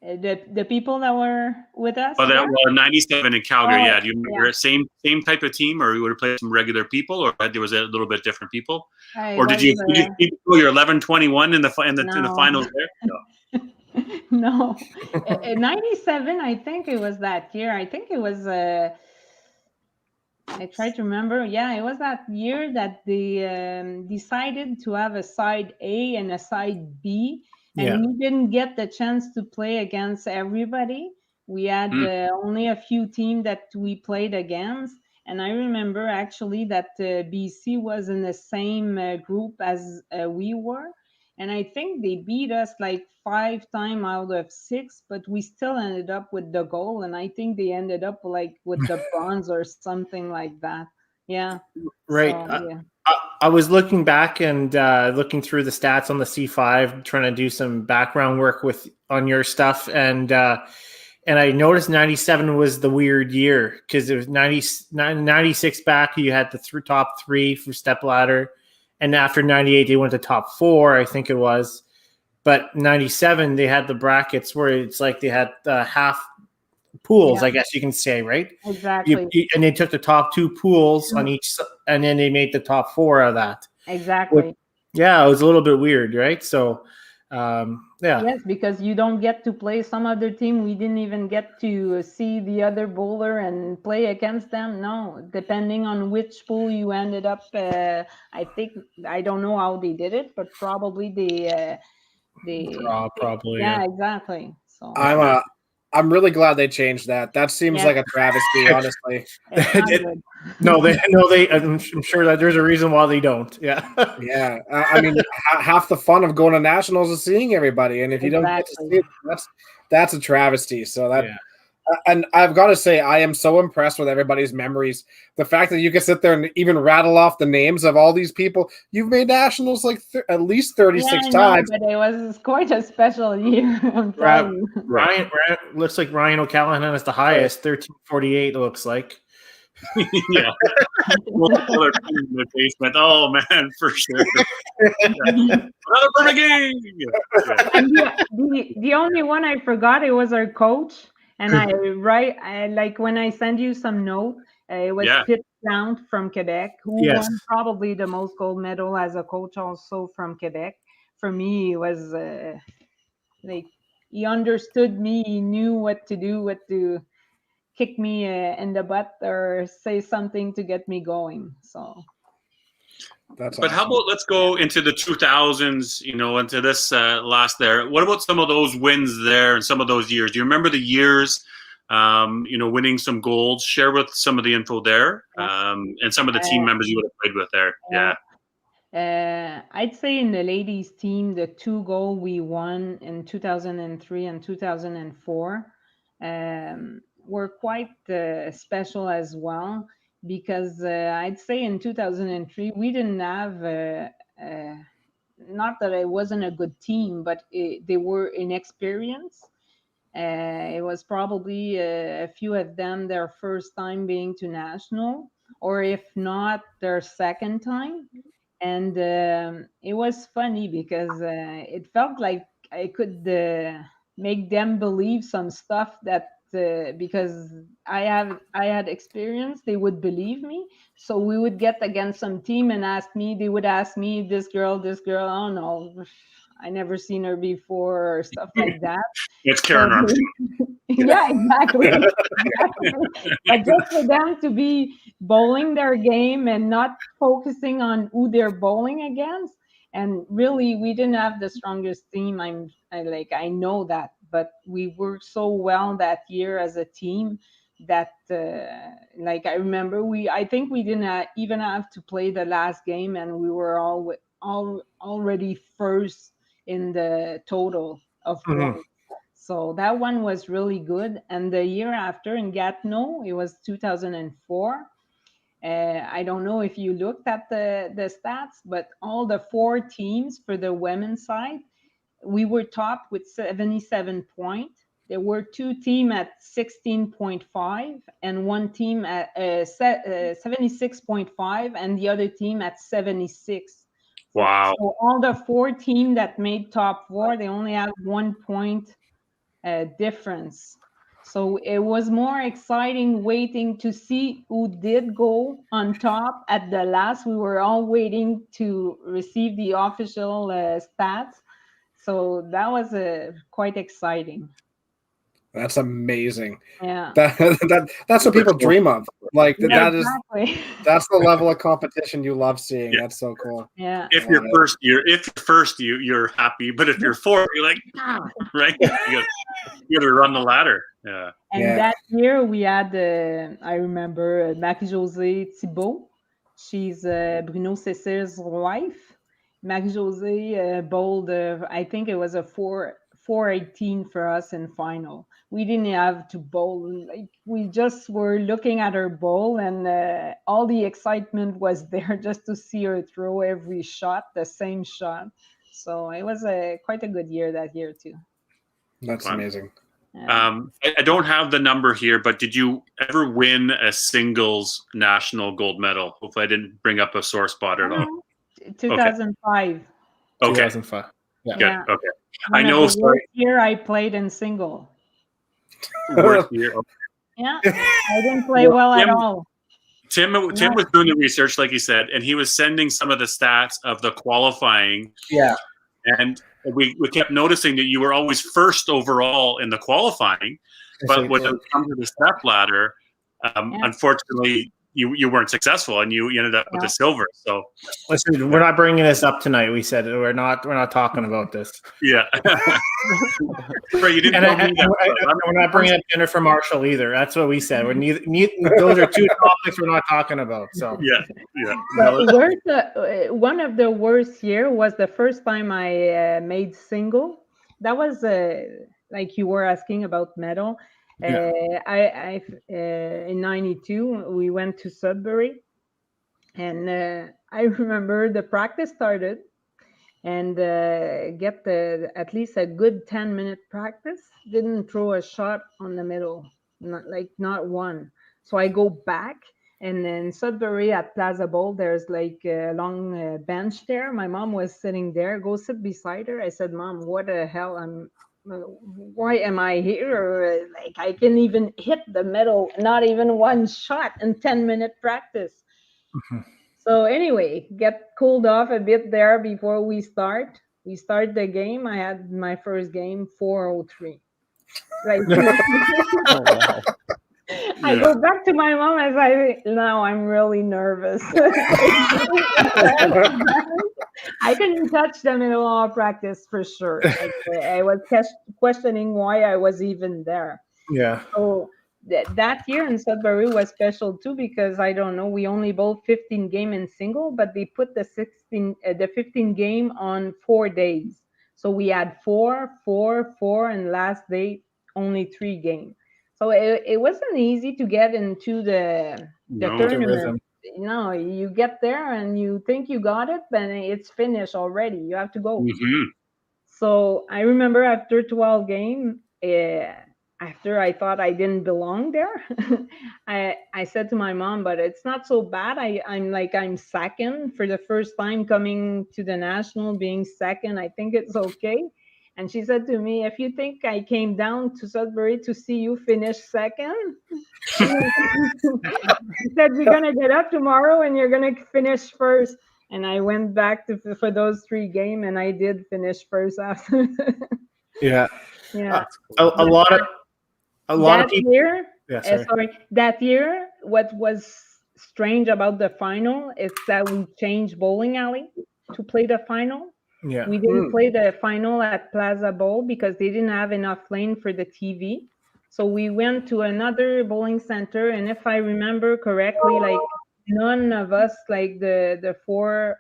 E: The people that were with us.
B: Oh, that
E: there?
B: was '97 in Calgary.
E: Oh,
B: Yeah, do you remember
E: yeah.
B: same type of team, or you would have played some regular people, or there was a little bit different people,
E: I
B: or did you
E: was,
B: beat your 11-21 in the
E: No.
B: finals there? No.
E: No, in '97, I think it was that year. I think it was. I try to remember. Yeah, it was that year that they decided to have a side A and a side B, and
D: Yeah.
E: we didn't get the chance to play against everybody. We had only a few teams that we played against, and I remember actually that BC was in the same group as we were. And I think they beat us like 5 times out of 6, but we still ended up with the goal. And I think they ended up like with the bronze or something like that. Yeah.
D: Right.
E: So, yeah.
D: I was looking back and looking through the stats on the C5, trying to do some background work on your stuff, and I noticed '97 was the weird year because it was 96 back. You had the top 3 for step ladder, and after '98 they went to top 4, I think it was. But '97 they had the brackets where it's like they had half pools,
E: Yeah.
D: I guess you can say, right?
E: Exactly.
D: And they took the top 2 pools on each, and then they made the top 4 of that.
E: Exactly.
D: Yeah, it was a little bit weird, right? So, yeah.
E: Yes, because you don't get to play some other team. We didn't even get to see the other bowler and play against them. No, depending on which pool you ended up. I think I don't know how they did it, but probably
D: Probably.
E: yeah, exactly. So
C: I'm really glad they changed that. That seems
E: Yeah.
C: like a travesty, honestly.
E: it's not good.
D: I'm sure that there's a reason why they don't. Yeah.
C: Yeah, I mean, half the fun of going to nationals is seeing everybody, and if you don't get to
E: Exactly.
C: see it, that's a travesty. So that,
D: Yeah.
C: and I've got to say, I am so impressed with everybody's memories. The fact that you can sit there and even rattle off the names of all these people. You've made nationals like at least 36
E: Yeah, I know,
C: times.
E: but it was quite a special year. I'm telling you.
D: Ryan looks like Ryan O'Callahan has the highest, 1348. It looks like.
B: Yeah. Another in the basement. Oh man, for sure. Another perfect game. Yeah.
E: And the only one I forgot, it was our coach. And I like when I send you some note, it was
B: Yeah.
E: Pete Blount from Quebec, who
D: Yes.
E: won probably the most gold medal as a coach, also from Quebec. For me, it was like he understood me. He knew what to do, what to kick me in the butt or say something to get me going. So.
C: That's
B: But how about let's go into the 2000s, into this last there. What about some of those wins there and some of those years? Do you remember the years, winning some golds? Share with some of the info there and some of the team members you would have played with there. Yeah.
E: I'd say in the ladies team, the 2 goals we won in 2003 and 2004 were quite special as well. Because I'd say in 2003, we didn't have, not that it wasn't a good team, but they were inexperienced. It was probably a few of them their first time being to national, or if not, their second time. And it was funny because it felt like I could make them believe some stuff that because I had experience, they would believe me. So we would get against some team and they would ask me, this girl, oh no, I never seen her before or stuff like that.
B: It's Karen Armstrong.
E: Yeah, exactly. But just for them to be bowling their game and not focusing on who they're bowling against. And really, we didn't have the strongest team. I know that, but we worked so well that year as a team that, I remember I think we didn't even have to play the last game, and we were already first in the total of points. So that one was really good. And the year after in Gatineau, it was 2004. I don't know if you looked at the stats, but all the 4 teams for the women's side, we were top with 77 points. There were 2 teams at 16.5 and 1 team at 76.5 and the other team at 76.
B: Wow.
E: So all the 4 teams that made top 4, they only have 1 point difference. So it was more exciting waiting to see who did go on top at the last. We were all waiting to receive the official stats. So that was quite exciting.
C: That's amazing.
E: Yeah.
C: That's what people dream of. Like
E: Yeah,
C: that is
E: exactly.
C: that's the level of competition you love seeing.
B: Yeah.
C: That's so cool.
E: Yeah.
B: If you're first, you're happy. But if you're fourth, you're like, right? You got to run the ladder. Yeah.
E: And
C: Yeah.
E: that year we had, I remember Marie-Josée Thibault. She's Bruno Cécile's wife. Marie-Josée bowled, I think it was a 418 for us in final. We didn't have to bowl. Like, we just were looking at her bowl, and all the excitement was there just to see her throw every shot, the same shot. So it was quite a good year that year too.
C: That's
B: Fun.
C: amazing.
E: Yeah.
B: I don't have the number here, but did you ever win a singles national gold medal? Hopefully I didn't bring up a sore spot at all.
E: 2005.
B: Okay.
F: 2005.
B: Good.
E: Yeah.
B: Okay.
E: One
B: I know.
E: of the worst year I played in single.
B: Worst year.
E: Yeah, I didn't play well at all.
B: Tim was doing the research, like you said, and he was sending some of the stats of the qualifying.
D: Yeah.
B: And we kept noticing that you were always first overall in the qualifying, but when it comes to the step ladder, unfortunately, you weren't successful, and you ended up with the silver. So
D: listen, we're not bringing this up tonight. We said we're not talking about this.
B: Yeah. Right, you didn't
D: we're not bringing up Jennifer Marshall either. That's what we said. We're neither those are 2 topics we're not talking about. So
B: yeah.
E: But one of the worst year was the first time I made single. That was like you were asking about medal. I in '92 we went to Sudbury, and I remember the practice started, and get at least a good 10-minute practice. Didn't throw a shot on the middle, not one. So I go back, and then Sudbury at Plaza Bowl, there's like a long bench there. My mom was sitting there. Go sit beside her. I said, "Mom, what the hell? Why am I here? Like, I can even hit the middle, not even one shot in 10-minute practice." So anyway, get cooled off a bit there before we start. We start the game. I had my first game 403. Like, I go back to my mom as now I'm really nervous. I couldn't touch them in all practice for sure. Like, I was questioning why I was even there.
D: Yeah.
E: So that year in Sudbury was special too, because I don't know, we only bowled 15 game in single, but they put the 15 game on 4 days. So we had 4, and last day only 3 games. So it wasn't easy to get into the tournament. No, you get there and you think you got it, then it's finished already. You have to go.
B: Mm-hmm.
E: So I remember after 12 game, after I thought I didn't belong there, I said to my mom, but it's not so bad. I'm second for the first time coming to the national, being second. I think it's okay. And she said to me, "If you think I came down to Sudbury to see you finish second," she said, "You're going to get up tomorrow and you're going to finish first." And I went back for those 3 games, and I did finish first after.
D: Yeah.
E: Yeah.
D: A lot of people.
E: Year,
D: Yeah, sorry.
E: that year, what was strange about the final is that we changed bowling alley to play the final.
D: Yeah.
E: We didn't play the final at Plaza Bowl because they didn't have enough lane for the TV. So we went to another bowling center, and if I remember correctly, like none of us, like the 4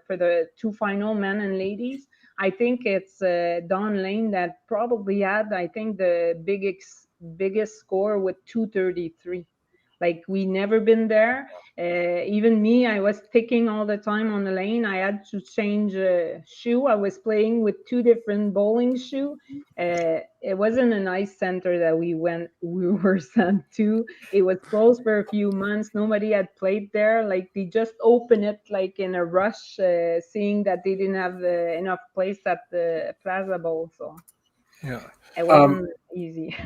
E: for the 2 final, men and ladies, I think it's Don Lane that probably had, I think, the biggest score with 233. Like we never been there. Even me, I was ticking all the time on the lane. I had to change shoe. I was playing with 2 different bowling shoe. It wasn't a nice center that we were sent to. It was closed for a few months. Nobody had played there. Like they just opened it like in a rush, seeing that they didn't have enough place at the Plaza Bowl. So
F: Yeah.
E: it wasn't easy.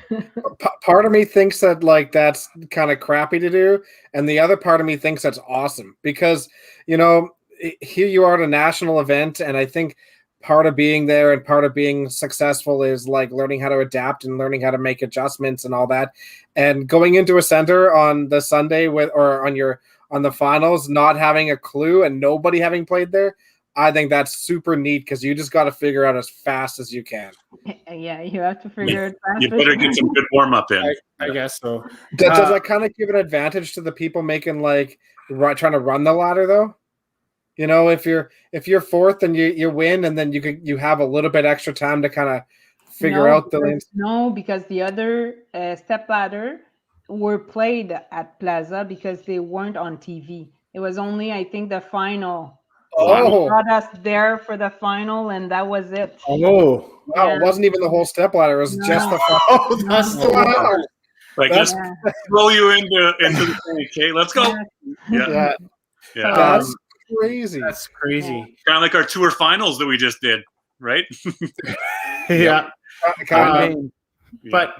C: Part of me thinks that like that's kind of crappy to do, and the other part of me thinks that's awesome because here you are at a national event, and I think part of being there and part of being successful is like learning how to adapt and learning how to make adjustments and all that. And going into a center on the Sunday on the finals, not having a clue and nobody having played there, I think that's super neat because you just got to figure out as fast as you can.
E: Yeah, you have to figure it out.
B: You better get some good warm up in.
D: I guess so.
C: Does that kind of give an advantage to the people making trying to run the ladder though? If you're fourth and you win, and then you have a little bit extra time to kind of figure out the lanes.
E: No, because the other step ladder were played at Plaza because they weren't on TV. It was only, I think, the final.
C: Oh,
E: They brought us there for the final, and that was it.
D: Oh,
C: wow!
E: Yeah.
C: It wasn't even the whole step ladder; it was just the final.
D: that's
C: Wow.
B: Like just throw you into the thing. Okay, let's go. Yeah.
C: Yeah. That's crazy.
D: That's crazy.
B: Kind of like our tour finals that we just did, right?
D: Yeah.
C: But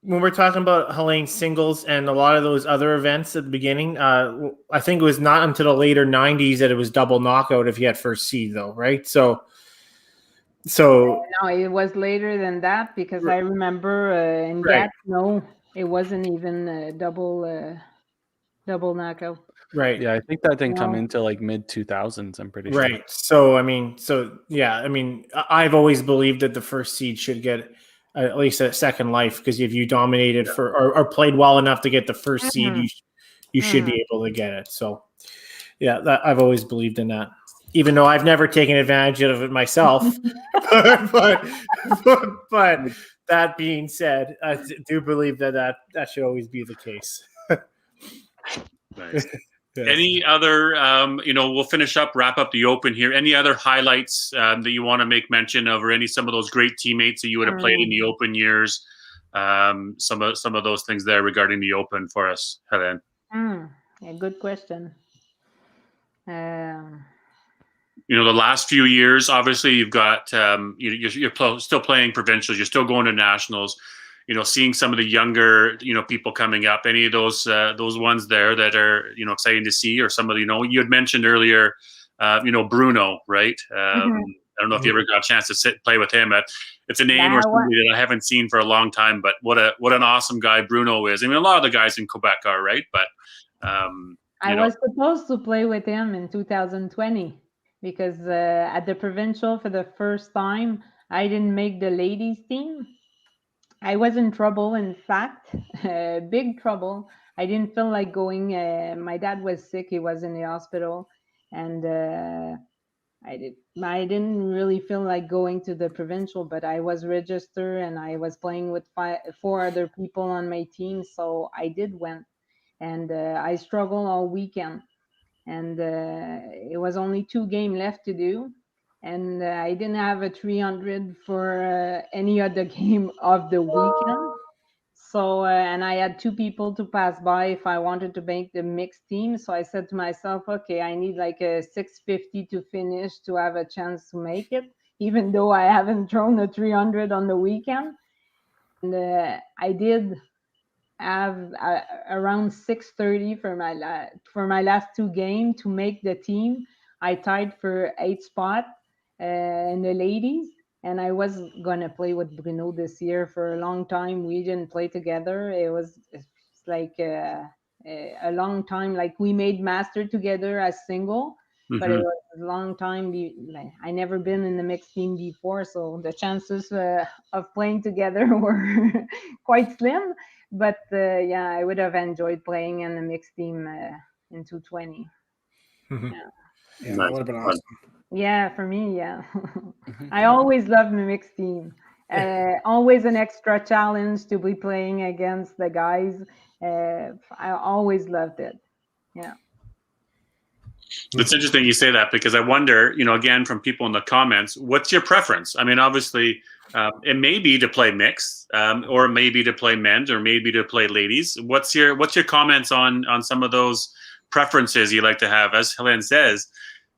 D: When we're talking about Hélène singles and a lot of those other events at the beginning, I think it was not until the later 90s that it was double knockout if you had first seed, though, right? So
E: no, it was later than that because I remember in Gatineau, it wasn't even double knockout.
D: Right.
A: Yeah, I think that didn't come into like mid 2000s. I'm pretty sure.
D: Right. So I've always believed that the first seed should get at least a second life because if you dominated or played well enough to get the first seed, you should be able to get it. So, yeah, I've always believed in that, even though I've never taken advantage of it myself. but that being said, I do believe that should always be the case.
B: Nice. Any other, we'll wrap up the Open here. Any other highlights that you want to make mention of, or some of those great teammates that you would have played in the Open years? Some of those things there regarding the Open for us, Hélène.
E: Yeah, good question.
B: The last few years, obviously, you've got you're still playing provincials. You're still going to nationals. Seeing some of the younger, people coming up, any of those ones there that are, exciting to see, or some of you had mentioned earlier, Bruno, right? I don't know if you ever got a chance to play with him. It's a name or somebody that I haven't seen for a long time, but what an awesome guy Bruno is. I mean, a lot of the guys in Quebec are, right? But
E: I was supposed to play with him in 2020 because at the provincial for the first time, I didn't make the ladies team. I was in trouble, in fact, big trouble. I didn't feel like going. My dad was sick. He was in the hospital. And I didn't really feel like going to the provincial, but I was registered and I was playing with 4 other people on my team. So I did went. And I struggled all weekend. And it was only 2 games left to do. And I didn't have a 300 for any other game of the weekend. So, and I had 2 people to pass by if I wanted to make the mixed team. So I said to myself, okay, I need like a 650 to finish to have a chance to make it, even though I haven't thrown a 300 on the weekend. And I did have around 630 for my last 2 games to make the team. I tied for 8th spot in the ladies, and I was gonna play with Bruno this year for a long time. We didn't play together. It's like a long time. Like we made master together as single, but it was a long time. I never been in the mixed team before, so the chances of playing together were quite slim. But I would have enjoyed playing in the mixed team in 220.
C: That would have been awesome.
E: Yeah, for me, yeah. I always loved my mixed team. Always an extra challenge to be playing against the guys. I always loved it. Yeah.
B: It's interesting you say that, because I wonder, again, from people in the comments, what's your preference? I mean, obviously, it may be to play mixed, or it may be to play men's, or maybe to play ladies. What's your comments on some of those preferences you like to have? As Hélène says,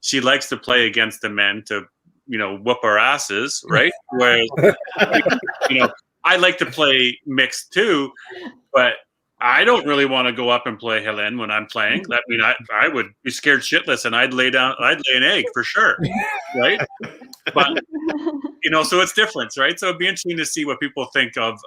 B: she likes to play against the men to, whoop our asses, right? Whereas, I like to play mixed too, but I don't really want to go up and play Hélène when I'm playing. I mean, I would be scared shitless, and I'd lay an egg for sure, right? But so it's different, right? So it'd be interesting to see what people think of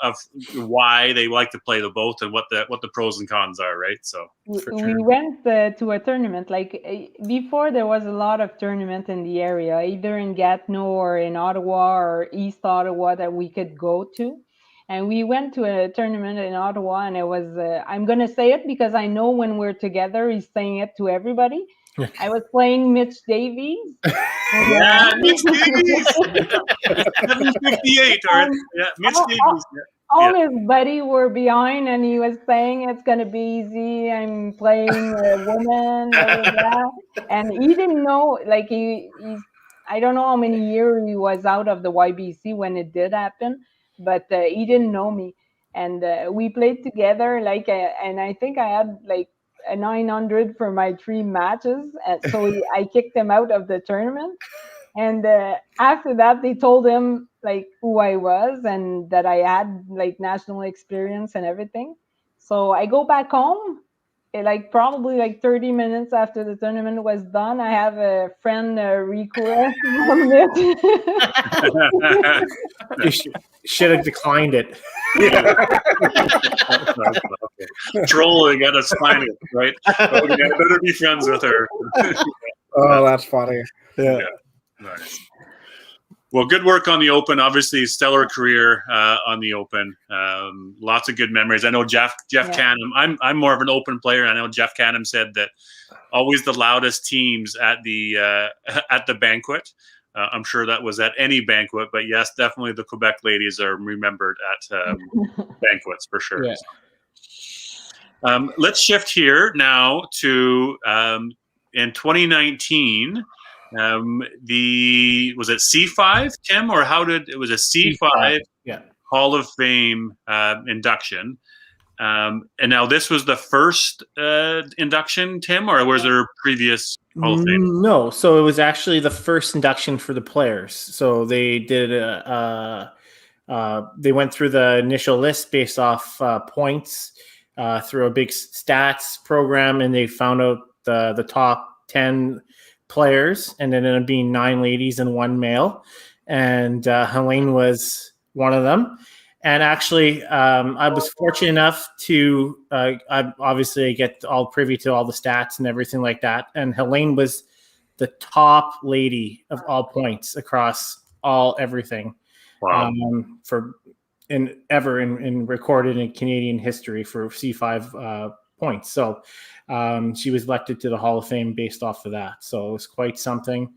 B: why they like to play the both, and what the pros and cons are, right? So
E: we went to a tournament. Like before, there was a lot of tournament in the area, either in Gatineau or in Ottawa or East Ottawa, that we could go to. And we went to a tournament in Ottawa, and it was, I'm going to say it because I know when we're together, he's saying it to everybody. I was playing Mitch Davies.
B: Yeah, Mitch Davies! 758, or Mitch Davies.
E: All his buddies were behind, and he was saying it's going to be easy. I'm playing a woman, blah, blah, blah. And he didn't know, like he's, I don't know how many years he was out of the YBC when it did happen. But he didn't know me, and we played together. And I think I had like a 900 for my 3 matches, so I kicked him out of the tournament. And after that, they told him like who I was and that I had like national experience and everything. So I go back home. Probably like 30 minutes after the tournament was done, I have a friend request from it.
D: You should have declined it.
B: Trolling at us, find it, right? Oh, we better be friends with her.
C: Oh, that's funny.
B: Yeah. Nice. Well, good work on the Open. Obviously, stellar career on the Open. Lots of good memories. I know Jeff Canham. I'm more of an Open player. I know Jeff Canham said that always the loudest teams at the banquet. I'm sure that was at any banquet, but yes, definitely the Quebec ladies are remembered at banquets for sure.
A: Yeah.
B: Let's shift here now to in 2019. Was it C5, Tim, or it was a C5 Hall of Fame induction? And now this was the first induction, Tim, or was there previous Hall of Fame?
D: No, so it was actually the first induction for the players. So they did they went through the initial list based off points through a big stats program, and they found out the top 10 players, and it ended up being 9 ladies and 1 male, and Hélène was one of them. And actually, I was fortunate enough to I get all privy to all the stats and everything like that, and Hélène was the top lady of all points across everything.
B: Wow.
D: In recorded in Canadian history for C5 points. So she was elected to the Hall of Fame based off of that. So it was quite something.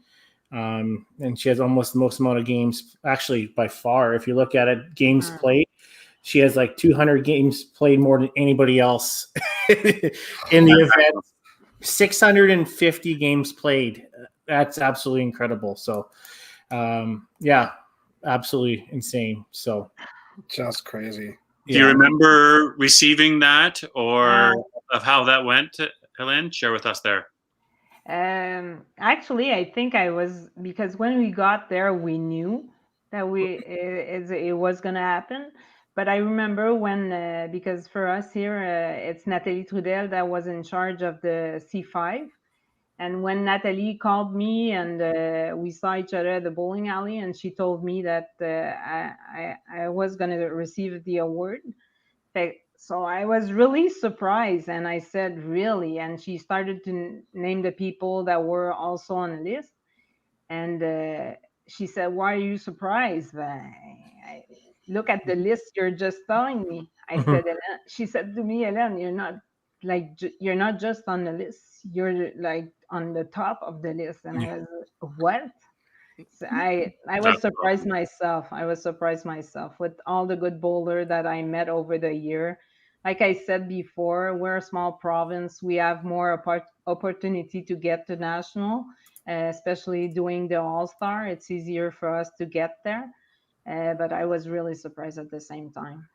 D: And she has almost the most amount of games, actually, by far. If you look at it, games played, she has like 200 games played more than anybody else in the event. 650 games played. That's absolutely incredible. So, absolutely insane. So,
C: just crazy.
B: Do you remember receiving that, or of how that went, Hélène? Share with us there.
E: Actually, I think I was, because when we got there, we knew that it was going to happen. But I remember when, because for us here, it's Nathalie Trudel that was in charge of the C5. And when Nathalie called me and we saw each other at the bowling alley, and she told me that I was going to receive the award. So I was really surprised, and I said, really? And she started to name the people that were also on the list. And she said, why are you surprised? I look at the list you're just telling me. I said, she said to me, Hélène, you're not just on the list, you're like on the top of the list. And I was, what? I was surprised myself. I was surprised myself with all the good bowler that I met over the year. Like I said before, we're a small province. We have more opportunity to get to national, especially doing the All-Star. It's easier for us to get there. But I was really surprised at the same time.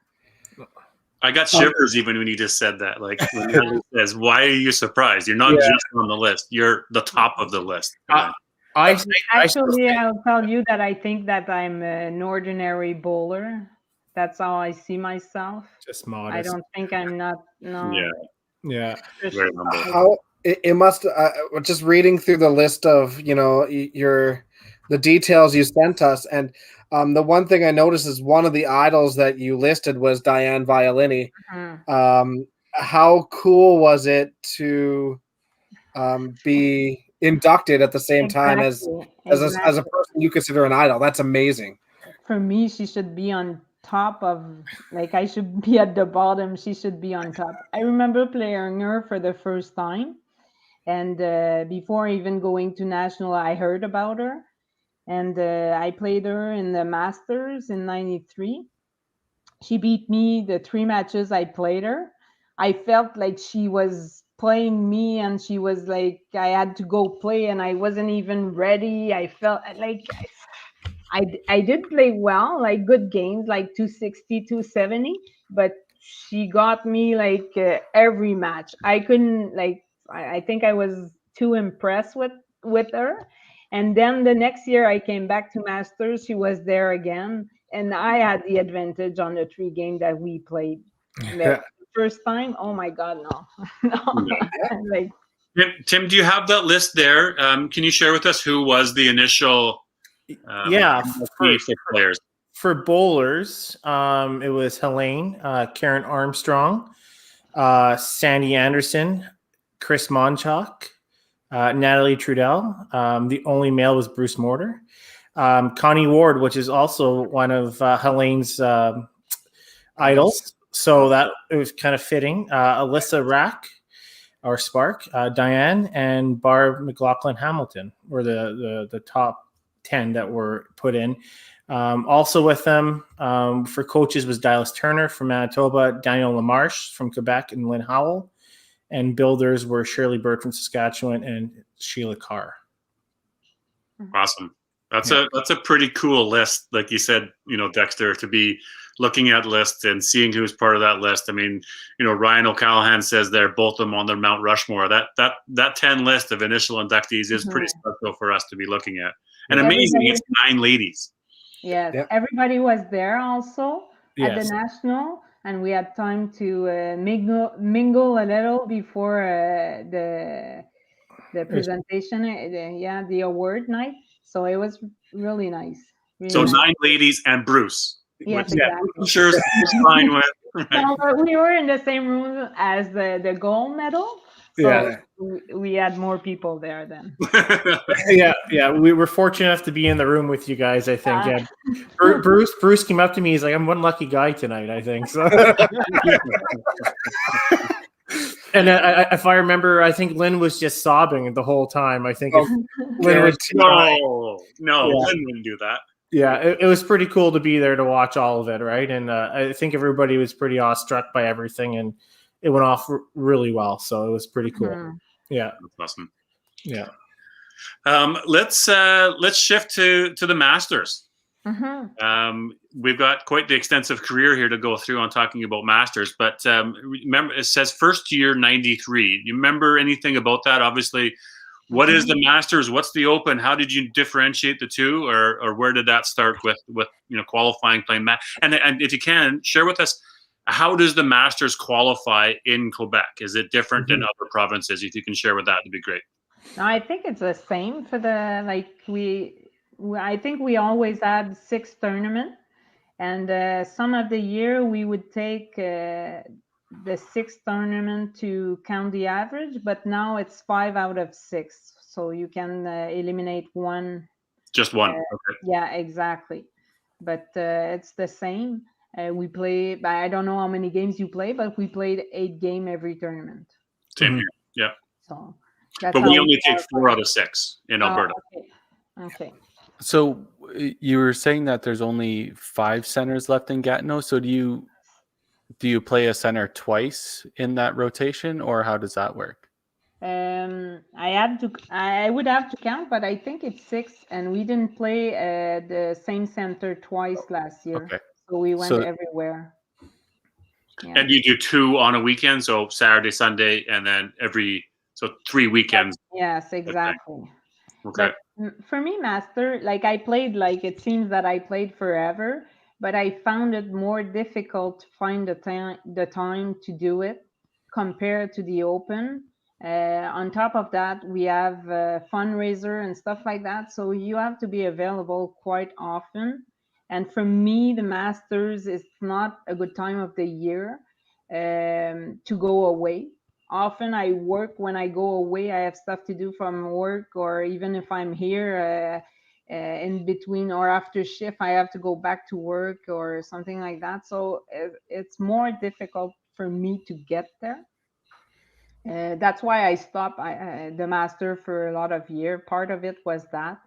B: I got shivers even when you just said that. Like when Natalie says, "Why are you surprised? You're not just on the list. You're the top of the list."
E: Actually, I'll tell you that I think that I'm an ordinary bowler. That's how I see myself.
D: Just modest.
E: I don't think I'm not. No.
D: Yeah.
B: Very humble.
C: How it must just reading through the list of the details you sent us, and the one thing I noticed is one of the idols that you listed was Diane Violini. How cool was it to be inducted at the same time as a person you consider an idol? That's amazing.
E: For me, she should be on top of, like, I should be at the bottom. She should be on top. I remember playing her for the first time. And before even going to national, I heard about her. And I played her in the Masters in 93. She beat me the 3 matches I played her. I felt like she was playing me and she was like, I had to go play and I wasn't even ready. I felt like I did play well, like good games, like 260, 270, but she got me like every match. I couldn't, like, I think I was too impressed with her. And then the next year I came back to Masters, she was there again. And I had the advantage on the 3 game that we played. The first time, oh my God, no. Like,
B: Tim, do you have that list there? Can you share with us who was the initial players?
D: For bowlers, it was Helene, Karen Armstrong, Sandy Anderson, Chris Monchok, Natalie Trudell. The only male was Bruce Mortar. Connie Ward, which is also one of Helene's idols. So that it was kind of fitting. Alyssa Rack, or Spark, Diane, and Barb McLaughlin Hamilton were the top 10 that were put in. Also with them for coaches was Dylas Turner from Manitoba, Daniel LaMarche from Quebec, and Lynn Howell. And builders were Shirley Bird from Saskatchewan and Sheila Carr.
B: Awesome. That's a pretty cool list, like you said, Dexter, to be looking at lists and seeing who's part of that list. I mean, Ryan O'Callahan says they're both of them on their Mount Rushmore. That 10 list of initial inductees is pretty special for us to be looking at. And amazing, it's 9 ladies.
E: Yes, everybody was there also at the national, and we had time to mingle a little before the presentation, the award night. So it was really nice. Really
B: so
E: nice.
B: 9 ladies and Bruce.
E: Yes, exactly.
B: I'm sure is fine with. Right.
E: So we were in the same room as the gold medal. So we had more people there then.
D: We were fortunate enough to be in the room with you guys, I think. Bruce came up to me. He's like, I'm one lucky guy tonight, I think. So. And if I remember, I think Lynn was just sobbing the whole time. I think
B: Lynn was Lynn wouldn't do that.
D: Yeah, it was pretty cool to be there to watch all of it, right? And I think everybody was pretty awestruck by everything, and it went off really well. So it was pretty cool.
E: Mm-hmm.
D: Yeah,
B: that's awesome.
D: Yeah.
B: Let's shift to the Masters.
E: Mm-hmm.
B: We've got quite the extensive career here to go through on talking about Masters, but remember, it says first year 93. You remember anything about that? Obviously, what is the Masters? What's the Open? How did you differentiate the two, or where did that start with qualifying, playing and if you can share with us, how does the Masters qualify in Quebec? Is it different than other provinces? If you can share with that, it'd be great.
E: No, I think it's the same for I think we always had 6 tournaments, and some of the year we would take the 6th tournament to count the average, but now it's 5 out of 6, so you can eliminate one.
B: Just one. Okay.
E: Yeah, exactly. But it's the same. We play. I don't know how many games you play, but we played 8 games every tournament.
B: Same here. Yeah.
E: So.
B: But we only take 4 out of 6 in Alberta.
E: Okay.
A: So you were saying that there's only 5 centers left in Gatineau. So do you play a center twice in that rotation, or how does that work?
E: I would have to count, but I think it's 6, and we didn't play the same center twice last year.
A: Okay.
E: So we went
A: So-
E: everywhere. Yeah.
B: And you do 2 on a weekend, so Saturday, Sunday, and then 3 weekends.
E: Yes, exactly.
B: Okay.
E: But for me, Master, like I played, like it seems that I played forever, but I found it more difficult to find the time to do it compared to the Open. On top of that, we have a fundraiser and stuff like that, so you have to be available quite often. And for me, the Masters is not a good time of the year to go away. Often I work when I go away. I have stuff to do from work, or even if I'm here in between or after shift, I have to go back to work or something like that. So it's more difficult for me to get there. That's why I stopped the master for a lot of year. Part of it was that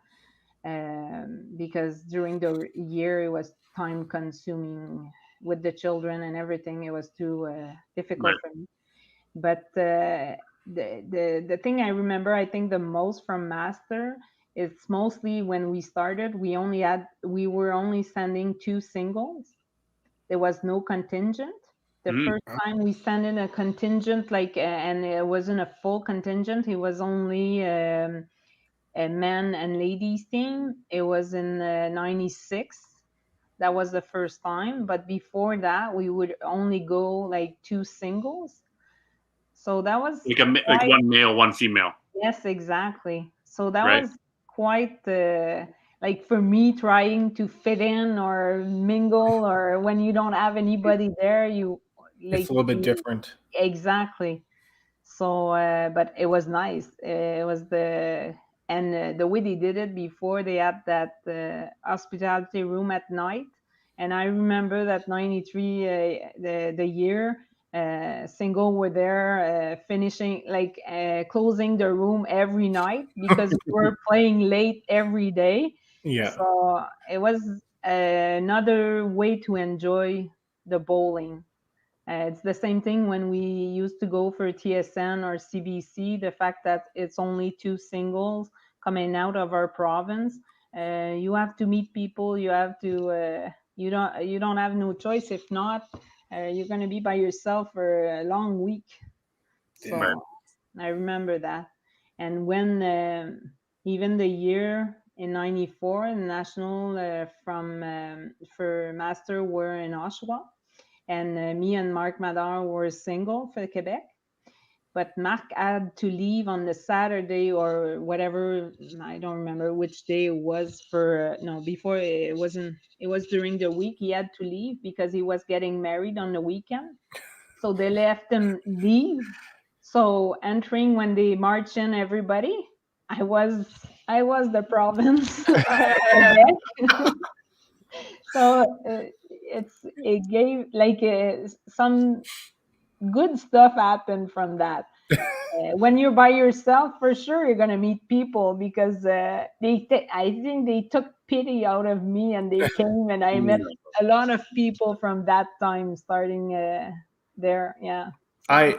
E: because during the year it was time consuming with the children and everything. It was too difficult for me. But the thing I remember, I think the most from master, it's mostly when we started, we were only sending 2 singles. There was no contingent. The first time we sent in a contingent, and it wasn't a full contingent. It was only a men and ladies team. It was in '96. That was the first time. But before that, we would only go like 2 singles. So that was
B: like 1 male, 1 female.
E: Yes, exactly. So that
B: Right.
E: was quite like for me trying to fit in or mingle, or when you don't have anybody there,
D: It's a little bit different.
E: Exactly. So, but it was nice. It was the way they did it before, they had that hospitality room at night. And I remember that 93, the year, single were there finishing, closing the room every night because we were playing late every day.
D: Yeah.
E: So it was another way to enjoy the bowling. It's the same thing when we used to go for TSN or CBC. The fact that it's only 2 singles coming out of our province, you have to meet people. You have to. You don't have no choice. If not, you're going to be by yourself for a long week. So
B: Right.
E: I remember that. And when even the year in '94, the national for master were in Oshawa. And me and Marc Madar were single for Quebec. But Marc had to leave on the Saturday or whatever. I don't remember which day it was before it wasn't. It was during the week. He had to leave because he was getting married on the weekend. So they left him leave. So entering when they march in everybody, I was the province of Quebec. So it gave some good stuff happened from that. When you're by yourself, for sure you're gonna meet people because I think they took pity out of me and they came and I met a lot of people from that time starting there. Yeah.
D: I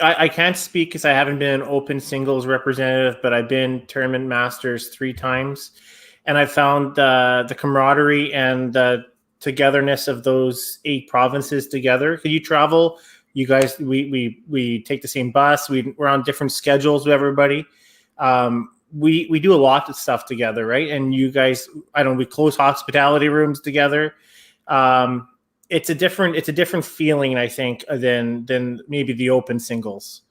D: I can't speak because I haven't been an open singles representative, but I've been tournament masters 3 times, and I found the camaraderie and the togetherness of those 8 provinces together. Could you travel? You guys, we take the same bus. We're on different schedules with everybody. We do a lot of stuff together, right? And you guys, I don't know, we close hospitality rooms together. It's a different feeling, I think, than maybe the open singles.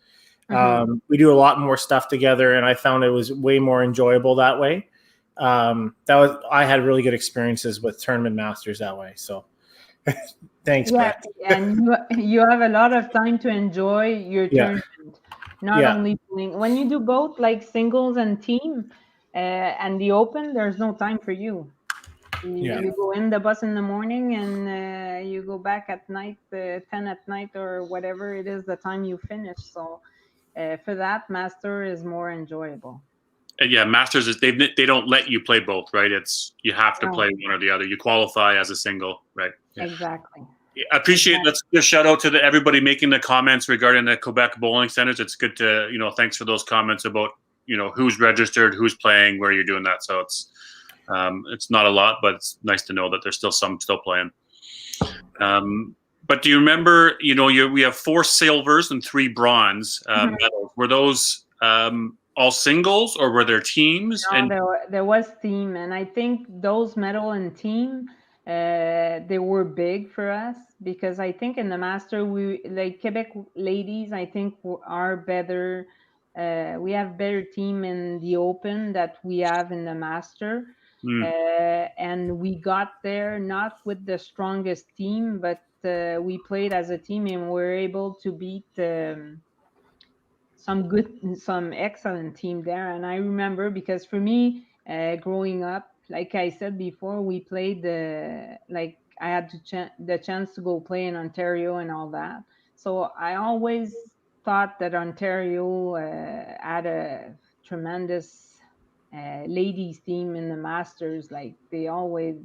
D: We do a lot more stuff together, and I found it was way more enjoyable that way. I had really good experiences with tournament masters that way. So thanks, Brett.
E: And you have a lot of time to enjoy your tournament. Not only playing. When you do both, like singles and team, and the open, there's no time for you. You go in the bus in the morning and you go back at night, 10 at night or whatever it is the time you finish. So for that, master is more enjoyable.
B: Yeah, Masters is they don't let you play both, right? It's you have to
E: No.
B: play one or the other. You qualify as a single, right?
E: Exactly.
B: I appreciate. Let's give a shout out to everybody making the comments regarding the Quebec bowling centers. It's good to thanks for those comments about who's registered, who's playing, where you're doing that. So it's not a lot, but it's nice to know that there's still some playing. But do you remember? We have 4 silvers and 3 bronze medals. Were those all singles, or were there teams?
E: No, there was team, and I think those medal and team, they were big for us because I think in the master we like Quebec ladies. I think are better. We have better team in the open that we have in the master, and we got there not with the strongest team, but we played as a team and were able to beat. Some excellent team there. And I remember because for me, growing up, like I said before, we played like I had the chance to go play in Ontario and all that. So I always thought that Ontario had a tremendous ladies team in the Masters. Like they always,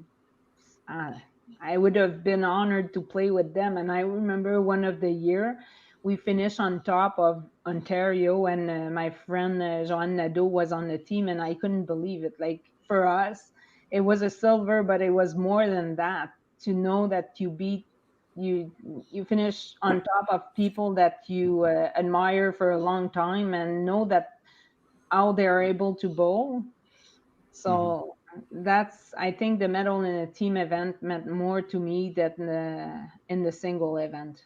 E: I would have been honored to play with them. And I remember one of the year we finished on top of Ontario, and my friend Joanne Nadeau was on the team, and I couldn't believe it. Like for us, it was a silver, but it was more than that. To know that you finish on top of people that you admire for a long time, and know that how they are able to bowl. So that's, I think the medal in a team event meant more to me than in the single event.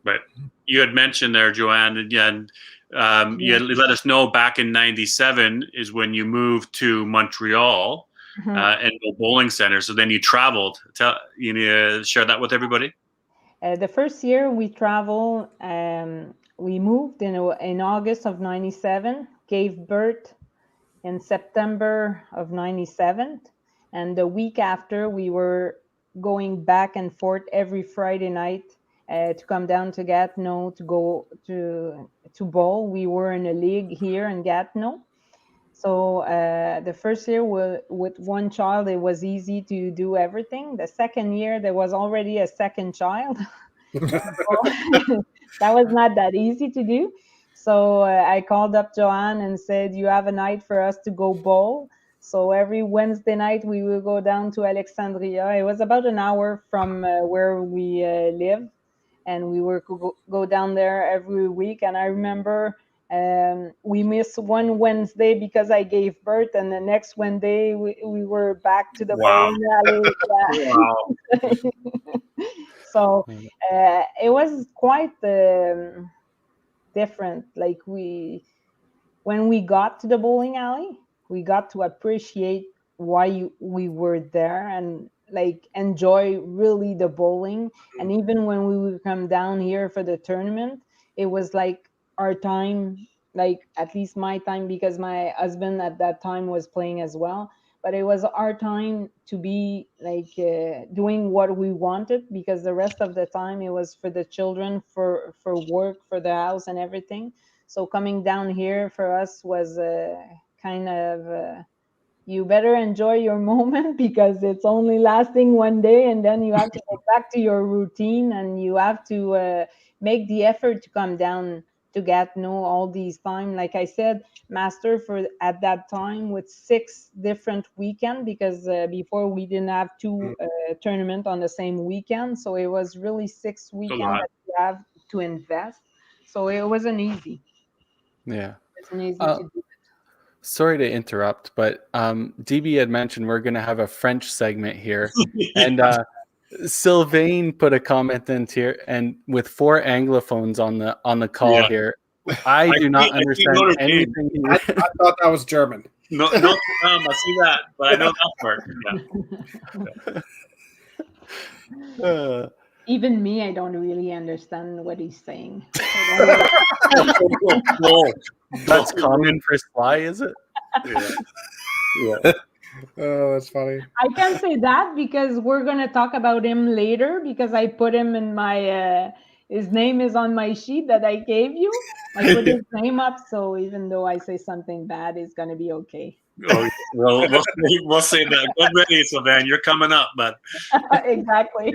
B: Right. You had mentioned there, Joanne, again, you had let us know back in '97 is when you moved to Montreal and the bowling center. So then you traveled. You need to share that with everybody.
E: The first year we traveled, we moved in August of '97, gave birth in September of '97, and the week after we were going back and forth every Friday night to come down to Gatineau to go to bowl. We were in a league here in Gatineau. So the first year with one child, it was easy to do everything. The second year, there was already a second child. That was not that easy to do. So I called up Joanne and said, you have a night for us to go bowl. So every Wednesday night, we will go down to Alexandria. It was about an hour from where we live. And we were go down there every week. And I remember we missed one Wednesday because I gave birth. And the next Wednesday, we were back to the bowling alley.
B: Wow.
E: So it was quite different. Like when we got to the bowling alley, we got to appreciate why we were there and like enjoy really the bowling. And even when we would come down here for the tournament, it was like our time, like at least my time, because my husband at that time was playing as well. But it was our time to be like doing what we wanted, because the rest of the time it was for the children, for work, for the house and everything. So coming down here for us was kind of you better enjoy your moment because it's only lasting one day, and then you have to go back to your routine, and you have to make the effort to come down to Gatineau all these time. Like I said, master for at that time with 6 different weekends, because before we didn't have 2 tournament on the same weekend. So it was really 6 weekends that you have to invest. So it wasn't easy.
A: Yeah.
E: It wasn't easy to do.
A: Sorry to interrupt, but DB had mentioned we're going to have a French segment here. And Sylvain put a comment in here, and with 4 anglophones on the call here, I do not understand anything.
C: I thought that was German.
B: No, I see that, but I know that part.
E: Even me, I don't really understand what he's saying.
A: That's common for Sly, is it?
B: Yeah.
C: Oh, that's funny.
E: I can't say that because we're gonna talk about him later, because I put him in my his name is on my sheet that I gave you. I put his name up, so even though I say something bad, it's gonna be okay.
B: Oh, well, we'll say that. Get ready, Sylvain. You're coming up, but
E: Exactly.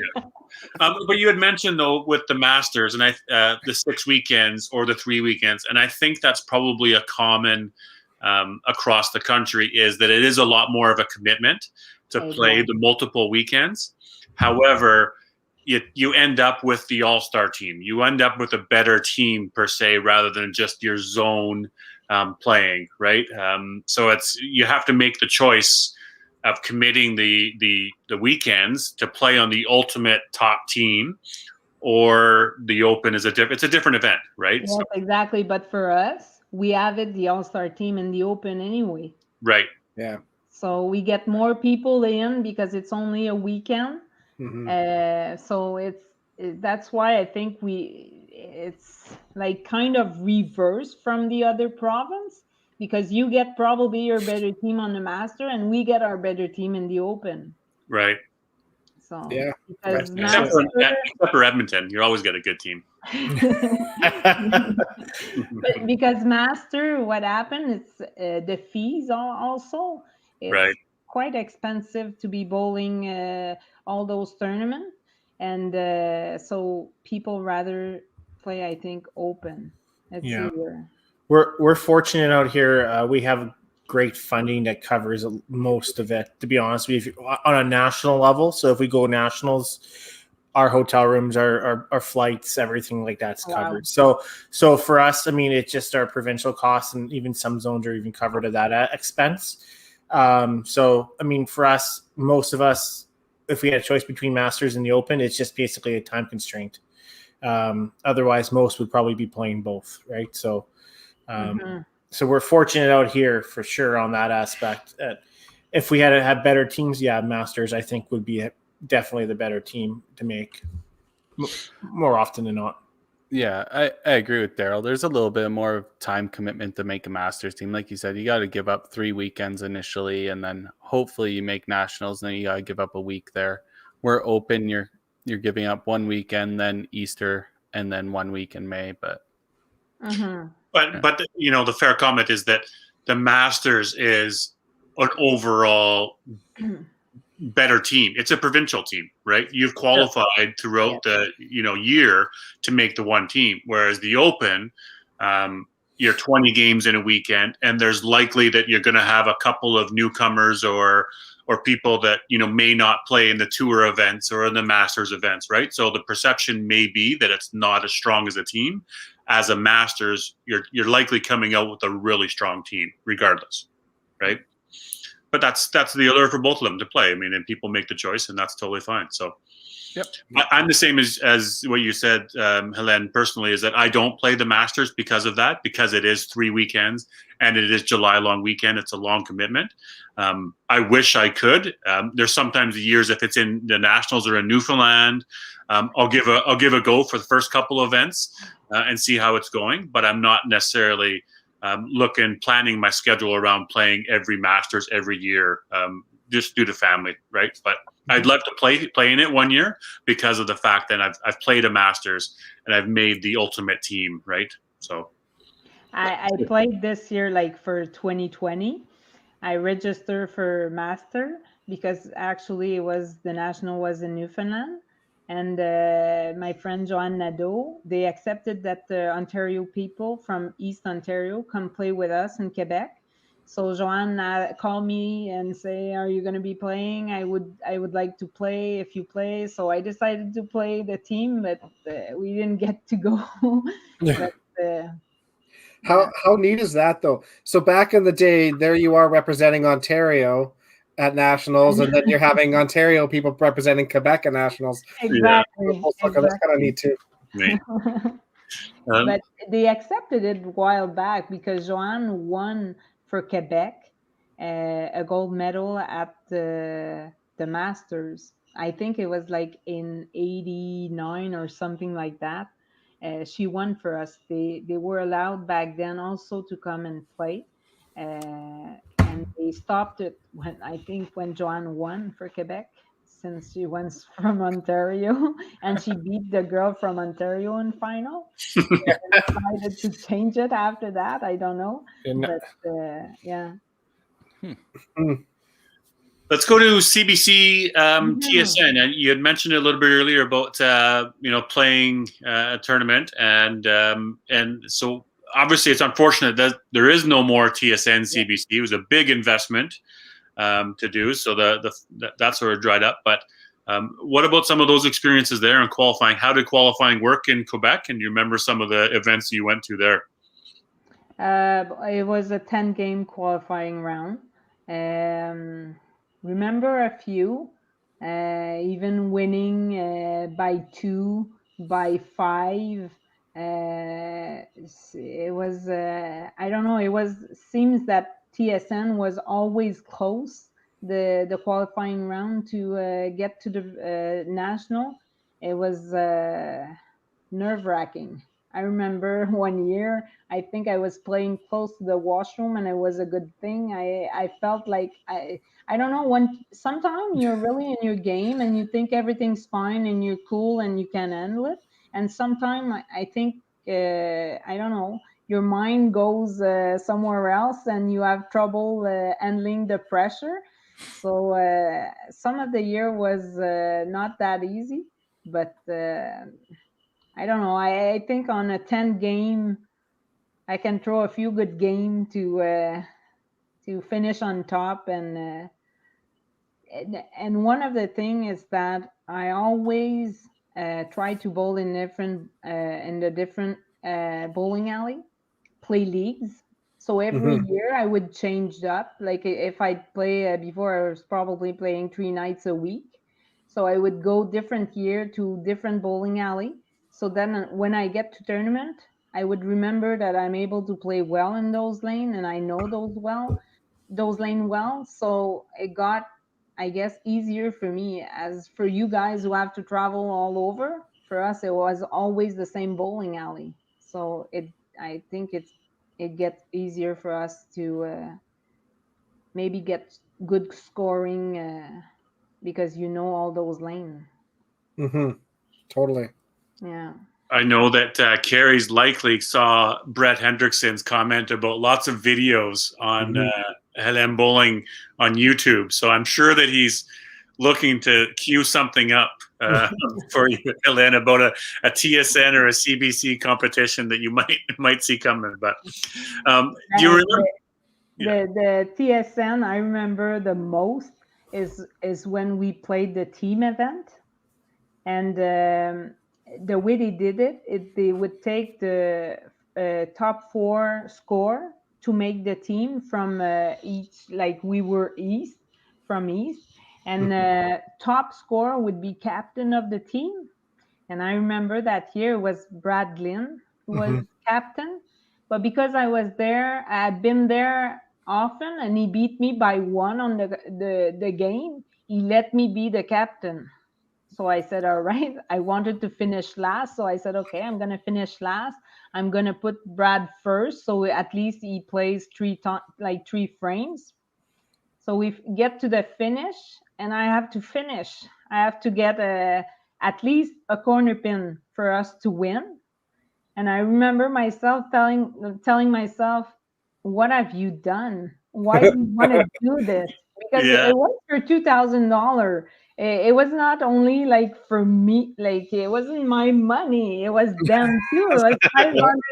B: but you had mentioned though with the Masters and the 6 weekends or the 3 weekends, and I think that's probably a common across the country is that it is a lot more of a commitment to play the multiple weekends. However, you end up with the all-star team. You end up with a better team per se, rather than just your zone playing, right? So you have to make the choice of committing the weekends to play on the ultimate top team, or the Open is it's a different event, right?
E: Yes, exactly. But for us, we have the All-Star team in the Open anyway.
B: Right.
C: Yeah.
E: So we get more people in because it's only a weekend. So that's why I think it's like kind of reverse from the other province, because you get probably your better team on the Master and we get our better team in the Open.
B: Right.
E: So
C: yeah,
E: because
B: except for Edmonton, you always get a good team.
E: But because Master, what happened? It's the fees also. It's
B: right.
E: quite expensive to be bowling all those tournaments, and so people rather play, I think, Open. It's easier.
D: We're fortunate out here. We have great funding that covers most of it, to be honest with you, on a national level. So if we go nationals, our hotel rooms, our flights, everything like that's covered. Wow. So for us, I mean, it's just our provincial costs, and even some zones are even covered at that expense. So, I mean, for us, most of us, if we had a choice between Masters and the Open, it's just basically a time constraint. Otherwise, most would probably be playing both, right? So, so we're fortunate out here for sure on that aspect. If we had better teams, Masters, I think, would be definitely the better team to make more often than not.
A: Yeah, I agree with Daryl. There's a little bit more of time commitment to make a Masters team. Like you said, you got to give up 3 weekends initially, and then hopefully you make nationals, and then you got to give up a week there. We're Open, you're giving up 1 weekend, then Easter, and then 1 week in May. But
B: but you know, the fair comment is that the Masters is an overall better team. It's a provincial team, right? You've qualified throughout the year to make the one team, whereas the Open, you're 20 games in a weekend, and there's likely that you're going to have a couple of newcomers or people that may not play in the tour events or in the Masters events, right? So the perception may be that it's not as strong as a team. As a Masters, you're likely coming out with a really strong team, regardless, right? But that's the allure for both of them to play. I mean, and people make the choice, and that's totally fine. So,
A: yep.
B: I'm the same as what you said, Hélène. Personally, is that I don't play the Masters because of that, because it is 3 weekends and it is July long weekend. It's a long commitment. I wish I could. There's sometimes years if it's in the Nationals or in Newfoundland, I'll give a go for the first couple of events and see how it's going. But I'm not necessarily planning my schedule around playing every Masters every year, just due to family, right? But I'd love to play in it one year because of the fact that I've played a Masters and I've made the ultimate team, right? So
E: I played this year, like for 2020. I registered for Master because actually the national was in Newfoundland. And my friend Joanne Nadeau, they accepted that the Ontario people from East Ontario come play with us in Quebec. So Joanne called me and say, "Are you going to be playing? I would like to play if you play." So I decided to play the team, but we didn't get to go. But,
C: how neat is that, though? So back in the day, there you are representing Ontario at nationals, and then you're having Ontario people representing Quebec at nationals.
E: Exactly.
C: That's kind of neat too.
E: But they accepted it a while back because Joanne won for Quebec a gold medal at the Masters. I think it was like in '89 or something like that. She won for us. They were allowed back then also to come and play. And they stopped it when Joanne won for Quebec. since she was from Ontario and she beat the girl from Ontario in final. I decided to change it after that. I don't know, but yeah.
B: Let's go to CBC TSN. And you had mentioned a little bit earlier about playing a tournament, and so obviously it's unfortunate that there is no more TSN CBC. It was a big investment to do, so that sort of dried up. But what about some of those experiences there in qualifying? How did qualifying work in Quebec? And do you remember some of the events you went to there?
E: It was a 10-game qualifying round. Remember a few, even winning by 2, by 5. It was I don't know. Seems that TSN was always close the qualifying round to get to the national. It was nerve-wracking. I remember one year, I think I was playing close to the washroom, and it was a good thing. I felt like I don't know, when sometimes you're really in your game and you think everything's fine and you're cool and you can handle it, and sometimes I think I don't know, your mind goes somewhere else and you have trouble handling the pressure. So some of the year was not that easy, but I don't know. I think on a 10 game, I can throw a few good game to finish on top. And one of the thing is that I always try to bowl in the different bowling alley, play leagues. So every year I would change up. Like if I play before, I was probably playing 3 nights a week. So I would go different year to different bowling alley. So then when I get to tournament, I would remember that I'm able to play well in those lanes, and I know those lanes well. So it got, I guess, easier for me. As for you guys who have to travel all over, for us, it was always the same bowling alley. So I think it gets easier for us to maybe get good scoring because you know all those lanes.
C: Totally.
E: Yeah.
B: I know that Carrie's likely saw Brett Hendrickson's comment about lots of videos on Hélène bowling on YouTube. So I'm sure that he's looking to cue something up for you, Hélène, about a TSN or a CBC competition that you might see coming. But do you remember?
E: The TSN I remember the most is when we played the team event, and the way they did it, they would take the top 4 score to make the team from each, like we were from East, and top score would be captain of the team. And I remember that year was Brad Glynn who was captain, but because I was there, I'd been there often, and he beat me by 1 on the game. He let me be the captain. So I said, all right, I wanted to finish last. So I said, okay, I'm going to finish last. I'm going to put Brad first. So at least he plays 3 frames. So we get to the finish, and I have to finish. I have to get at least a corner pin for us to win. And I remember myself telling myself, what have you done? Why do you want to do this? Because it was for $2,000. It was not only like for me, like it wasn't my money. It was them too. It was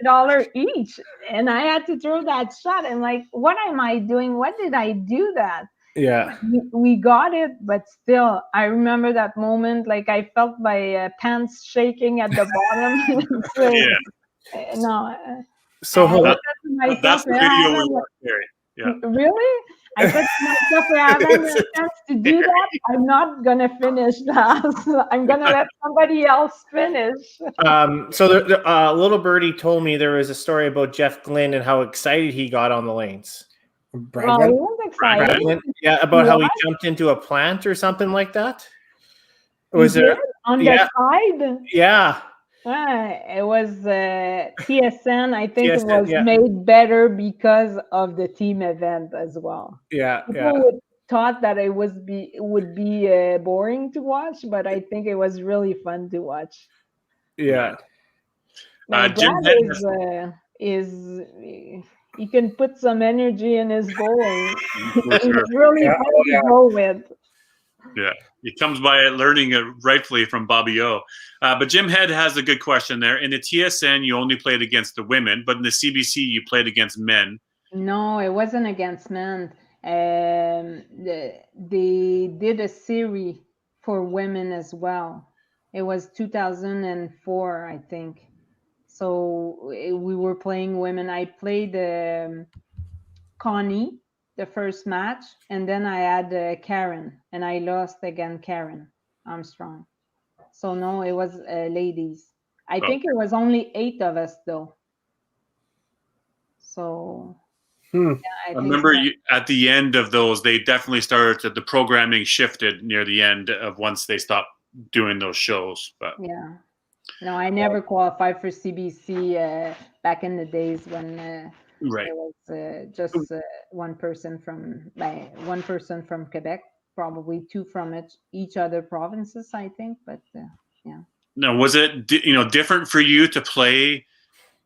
E: $500 each. And I had to throw that shot. And like, what am I doing? What did I do that?
D: Yeah.
E: We got it, but still, I remember that moment. Like I felt my pants shaking at the bottom. So, no.
D: So
B: that's the video we watched, Carrie. Yeah.
E: Really? I said to myself, if I haven't a chance to do that, I'm not going to finish last. I'm going to let somebody else finish.
D: So little birdie told me there was a story about Jeff Glynn and how excited he got on the lanes.
E: Well, he was excited.
D: Yeah, about how he jumped into a plant or something like that. Was it
E: on the side?
D: Yeah.
E: It was TSN. I think it was made better because of the team event as well. thought that it would be boring to watch, but I think it was really fun to watch.
D: Yeah.
E: Now,
B: Jim
E: Brad
B: Head
E: is he can put some energy in his bowling.
B: For
E: He's
B: sure.
E: really
C: Yeah,
E: fun to bowl with.
B: Yeah, he comes by learning it rightfully from Bobby O. But Jim Head has a good question there. In the TSN, you only played against the women, but in the CBC, you played against men.
E: No, it wasn't against men. They did a series for women as well. It was 2004, I think. So we were playing women. I played Connie the first match, and then I had Karen, and I lost again Karen Armstrong. So no, it was ladies. I think it was only 8 of us though. So yeah,
B: I remember at the end of those, they definitely started the programming shifted near the end of once they stopped doing those shows. But
E: yeah, no, I never qualified for CBC back in the days when
B: right.
E: it was just one person from Quebec, probably 2 from each other provinces, I think. But yeah.
B: Now, was it different for you to play?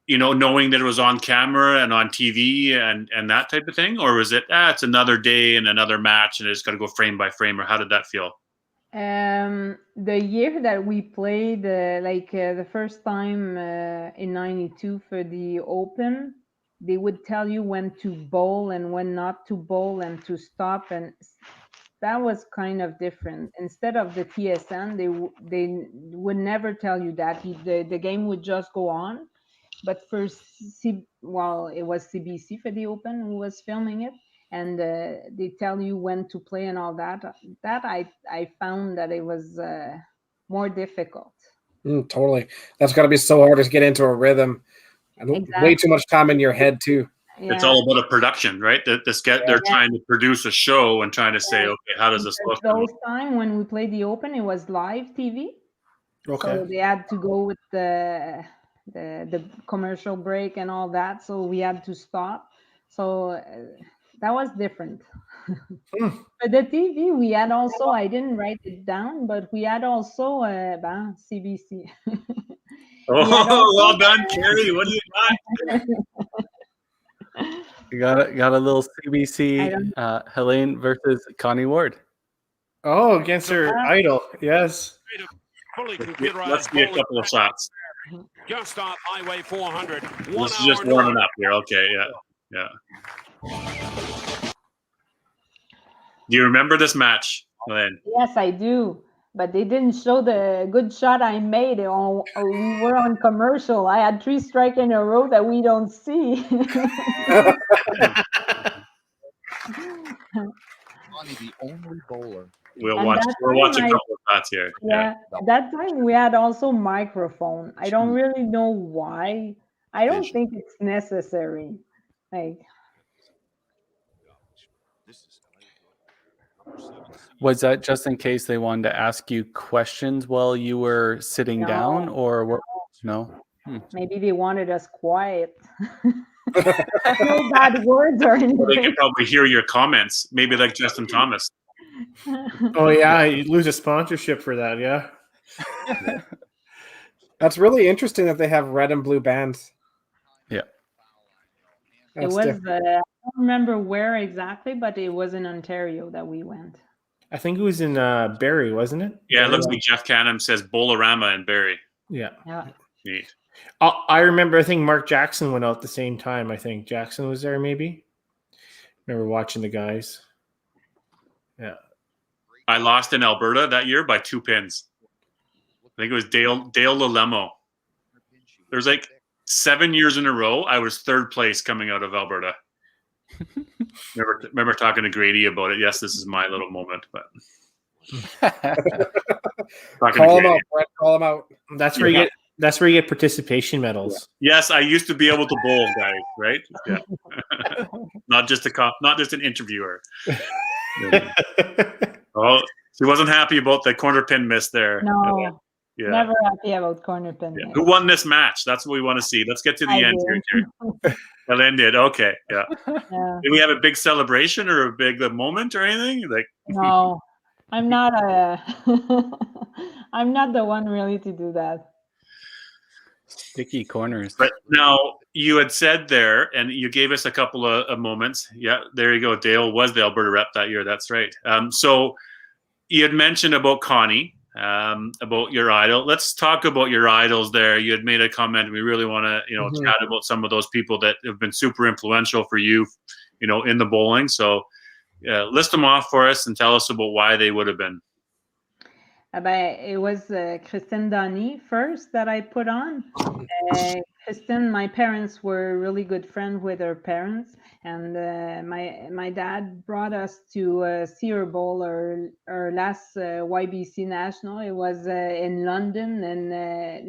B: Knowing that it was on camera and on TV and that type of thing? Or was it, it's another day and another match and it's got to go frame by frame? Or how did that feel?
E: The year that we played, the first time in 92 for the Open, they would tell you when to bowl and when not to bowl and to stop. And that was kind of different. Instead of the TSN, they would never tell you that. The game would just go on. But for it was CBC for the Open who was filming it, and they tell you when to play and all that. That I found that it was more difficult.
C: Totally. That's got to be so hard to get into a rhythm. And way too much time in your head too.
E: Yeah.
B: It's all about a production, right? They're trying to produce a show and trying to say, okay, how does this look?
E: Those time when we played the Open, it was live TV. Okay. So they had to go with the commercial break and all that, so we had to stop. So that was different. For the TV, we had also, I didn't write it down, but we had also CBC.
B: Well done, Carrie. What do you
A: got? You got a little CBC Hélène versus Connie Ward.
D: Oh, against her idol, yes.
B: Let's see a couple of shots.
G: Just off Highway 400.
B: This is just warming up here. Okay, yeah. Do you remember this match, Hélène?
E: Yes, I do. But they didn't show the good shot I made. We were on commercial. I had 3 strikes in a row that we don't see.
H: The only bowler.
B: We'll watch a couple of shots here.
E: Yeah, at that time we had also microphone. I don't really know why. I don't think it's necessary.
A: Was that just in case they wanted to ask you questions while you were sitting down, or what? No.
E: Maybe they wanted us quiet. No bad words or anything.
B: They could probably hear your comments. Maybe like Justin Thomas.
D: Oh yeah, you'd lose a sponsorship for that. Yeah.
C: That's really interesting that they have red and blue bands.
A: Yeah.
E: It was. I don't remember where exactly, but it was in Ontario that we went.
D: I think it was in Barrie, wasn't it?
B: Yeah, it looks like Jeff Canham says Bolorama in Barrie.
D: Yeah.
B: Neat.
D: I remember. I think Mark Jackson went out at the same time. I think Jackson was there. Maybe. Remember watching the guys. Yeah.
B: I lost in Alberta that year by 2 pins. I think it was Dale Lelemo. There's like 7 years in a row, I was 3rd place coming out of Alberta. Remember talking to Grady about it. Yes, this is my little moment, but
C: call him out, Brett. Call him out.
D: That's where you get participation medals.
B: Yes, I used to be able to bowl, guys. Right? Yeah. Not just an interviewer. Oh, she wasn't happy about the corner pin miss there.
E: No, never happy about corner pin.
B: Yeah. Who won this match? That's what we want to see. Let's get to the end here. Hélène did. Okay, yeah.
E: Yeah.
B: Did we have a big celebration or a big moment or anything? Like,
E: No, I'm not I'm not the one really to do that.
A: Sticky corners.
B: but now you had said there, and you gave us a couple of moments. Yeah, there you go. Dale was the Alberta rep that year. That's right. So you had mentioned about Connie, about your idol. Let's talk about your idols there. You had made a comment. We really want to, chat about some of those people that have been super influential for you, in the bowling. So list them off for us and tell us about why they would have been.
E: It was Kristen Donny first that I put on. Kristen, my parents were really good friends with her parents, and my dad brought us to see her bowl her last YBC National. It was in London in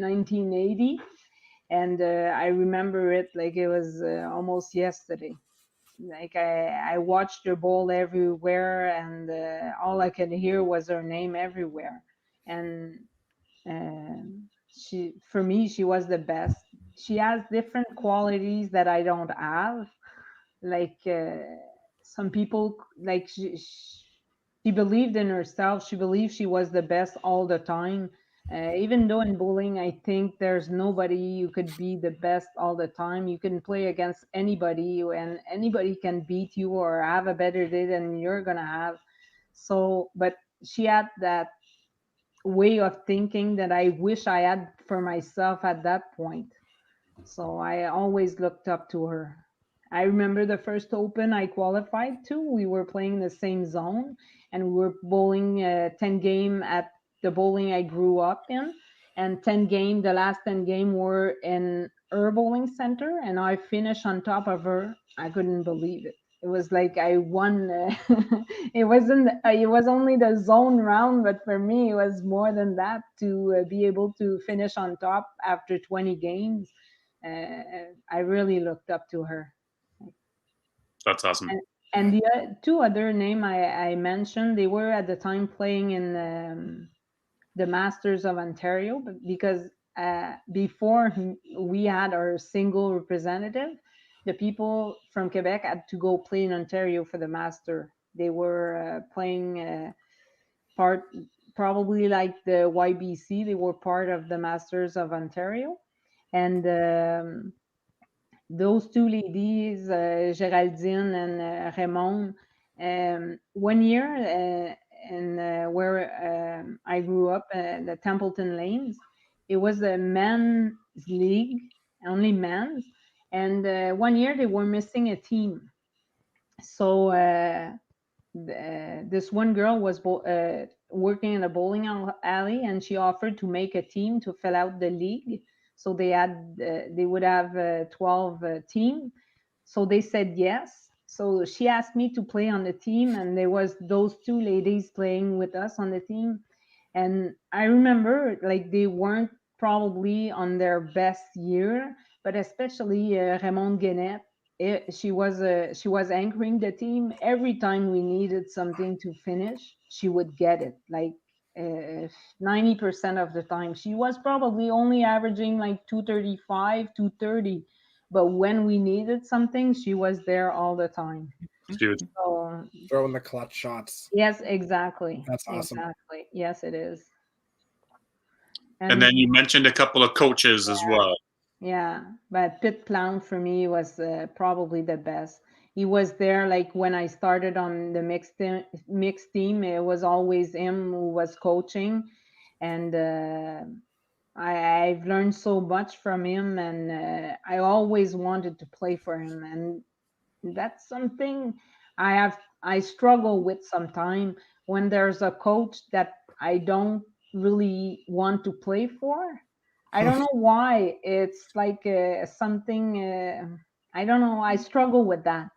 E: 1980, and I remember it like it was almost yesterday. Like I watched her bowl everywhere, and all I could hear was her name everywhere. And for me, she was the best. She has different qualities that I don't have. Like some people, like she believed in herself. She believed she was the best all the time. Even though in bowling, I think there's nobody you could be the best all the time. You can play against anybody, and anybody can beat you or have a better day than you're gonna have. So, but she had that way of thinking that I wish I had for myself at that point. So I always looked up to her. I remember the first open I qualified to, we were playing the same zone, and we were bowling 10 game at the bowling I grew up in. And 10 game, the last 10 game were in her bowling center, and I finished on top of her. I couldn't believe it. It was like I won. It wasn't. It was only the zone round, but for me, it was more than that to be able to finish on top after 20 games. I really looked up to her.
B: That's awesome.
E: And the two other name I mentioned, they were at the time playing in the Masters of Ontario, because before we had our single representative, the people from Quebec had to go play in Ontario for the Master. They were playing probably like the YBC. They were part of the Masters of Ontario, and those two ladies, Geraldine and Raymond, one year where I grew up, the Templeton Lanes, it was a men's league, only men's, and one year they were missing a team. So this one girl was working in a bowling alley, and she offered to make a team to fill out the league. So they would have 12 team. So they said yes. So she asked me to play on the team, and there was those two ladies playing with us on the team. And I remember like they weren't probably on their best year, but especially Raymond Guenette. She was anchoring the team. Every time we needed something to finish, she would get it. Like 90% of the time, she was probably only averaging like 235, 230. But when we needed something, she was there all the time.
B: Dude.
E: So,
C: Throwing the clutch shots.
E: yes, exactly.
C: That's awesome.
E: Exactly. Yes, it is.
B: And then you mentioned a couple of coaches as well.
E: Yeah, but Pitt Plant for me was probably the best. He was there like when I started on the mixed team. It was always him who was coaching, and I've learned so much from him, and I always wanted to play for him, and that's something I struggle with sometimes when there's a coach that I don't really want to play for. I don't know why. It's like something, I don't know. I struggle with that.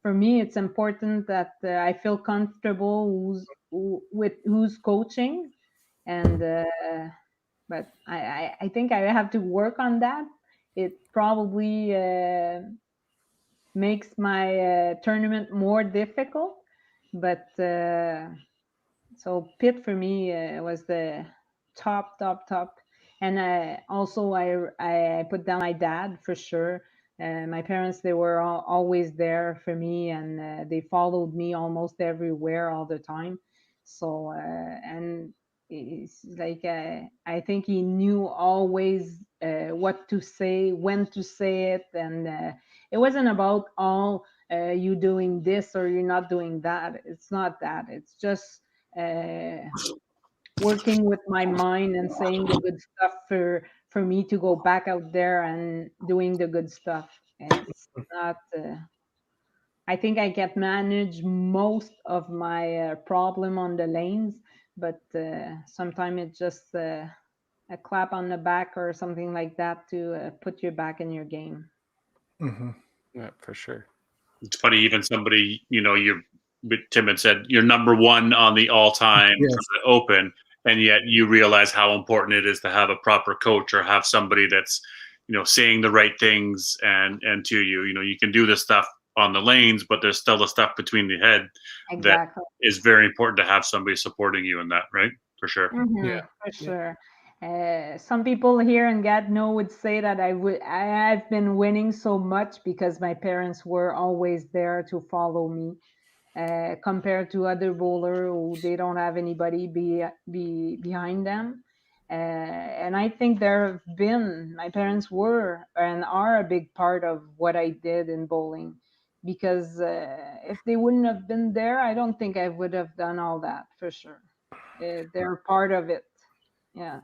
E: For me, it's important that I feel comfortable with who's coaching. And, but I think I have to work on that. It probably makes my tournament more difficult. But so Pitt for me was the top. And also I put down my dad for sure. My parents, they were always there for me, and they followed me almost everywhere all the time. So, and it's like I think he knew always what to say, when to say it, and it wasn't about you doing this or you're not doing that. It's not that. It's just working with my mind and saying the good stuff for me to go back out there and doing the good stuff. It's not. I think I can manage most of my problem on the lanes, but sometimes it's just a clap on the back or something like that to put you back in your game.
A: Yeah, for sure.
B: It's funny, even somebody, Tim had said you're number one on the all-time
F: Yes.
B: for the Open, and yet you realize how important it is to have a proper coach or have somebody that's, saying the right things and to you. You can do this stuff on the lanes, but there's still the stuff between the head
E: Exactly.
B: that is very important to have somebody supporting you in that, right? For sure.
F: Yeah.
E: For sure. Some people here in Gatineau would say that I've been winning so much because my parents were always there to follow me, compared to other bowler who they don't have anybody be behind them. And I think my parents were and are a big part of what I did in bowling, because if they wouldn't have been there, I don't think I would have done all that, for sure. They're part of it. Yeah.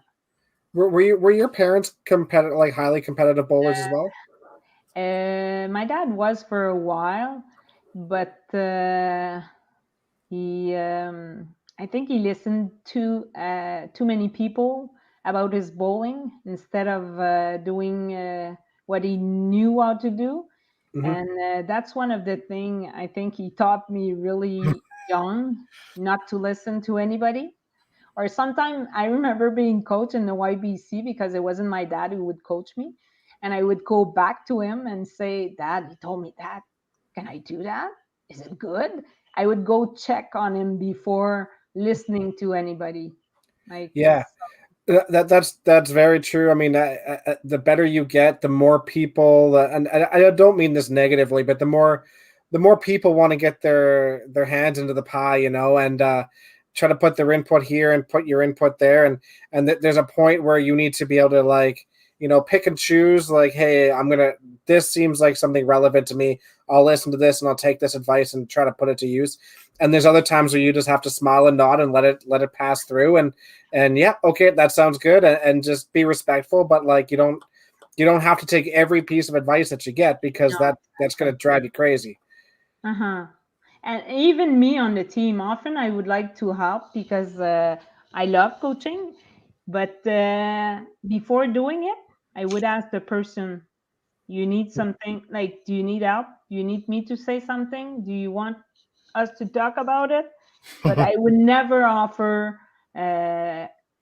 C: Were your parents competitive, like highly competitive bowlers as well?
E: My dad was for a while, but he I think he listened to too many people about his bowling instead of doing what he knew how to do. And that's one of the thing I think he taught me really young, not to listen to anybody. Or sometimes I remember being coached in the YBC because it wasn't my dad who would coach me. And I would go back to him and say, Dad, he told me that. Can I do that? Is it good? I would go check on him before listening to anybody. Like,
C: Yeah. That's very true. I mean, the better you get, the more people, and I don't mean this negatively, but the more people want to get their hands into the pie, and try to put their input here and put your input there, and there's a point where you need to be able to, like, pick and choose. Like, hey, this seems like something relevant to me. I'll listen to this and I'll take this advice and try to put it to use. And there's other times where you just have to smile and nod and let it pass through. And yeah, okay, that sounds good. And just be respectful, but like, you don't have to take every piece of advice that you get, because that's going to drive you crazy.
E: And even me on the team, often I would like to help because I love coaching. But before doing it, I would ask the person, you need something, like, do you need help? Do you need me to say something? Do you want us to talk about it? But I would never offer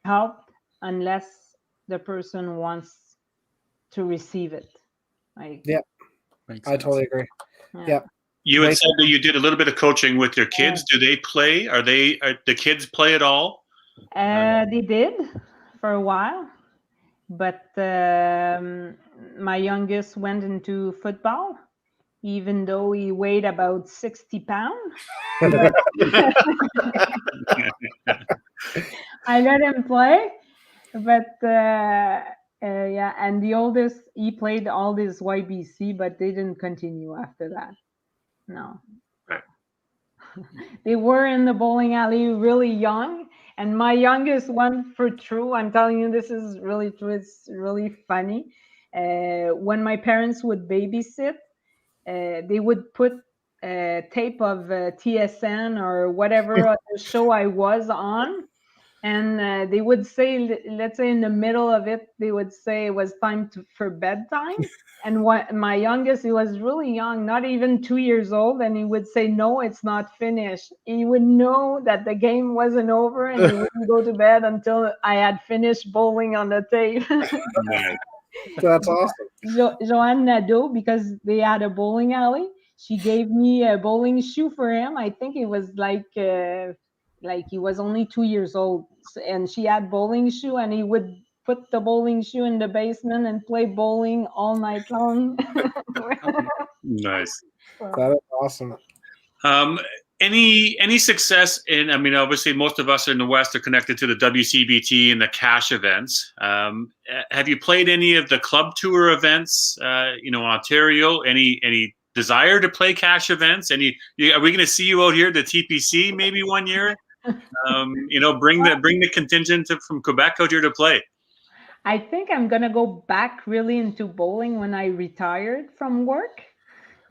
E: help unless the person wants to receive it. Like,
C: Yeah,
A: Makes
C: I
A: sense.
C: totally agree. Yeah.
B: You had said that you did a little bit of coaching with your kids. Do they play? Are the kids play at all?
E: They did for a while, but my youngest went into football, even though he weighed about 60 pounds. I let him play, but yeah, and the oldest, he played all this YBC, but they didn't continue after that. No.
B: Right.
E: They were in the bowling alley really young, and my youngest one, for true, I'm telling you, this is really true. It's really funny. When my parents would babysit, they would put tape of TSN or whatever other show I was on, and they would say, let's say in the middle of it, they would say it was time for bedtime. And my youngest, he was really young, not even 2 years old, and he would say, no, it's not finished. He would know that the game wasn't over, and he wouldn't go to bed until I had finished bowling on the tape.
C: That's awesome.
E: Joanne Nadeau, because they had a bowling alley, she gave me a bowling shoe for him. I think it was like he was only 2 years old, and she had bowling shoe, and he would put the bowling shoe in the basement and play bowling all night long.
B: Nice.
C: That is awesome.
B: Any success in? I mean, obviously, most of us in the West are connected to the WCBT and the cash events. Have you played any of the club tour events? Ontario. Any desire to play cash events? Are we going to see you out here at the TPC maybe one year? Bring the contingent from Quebec out here to play.
E: I think I'm gonna go back really into bowling when I retired from work.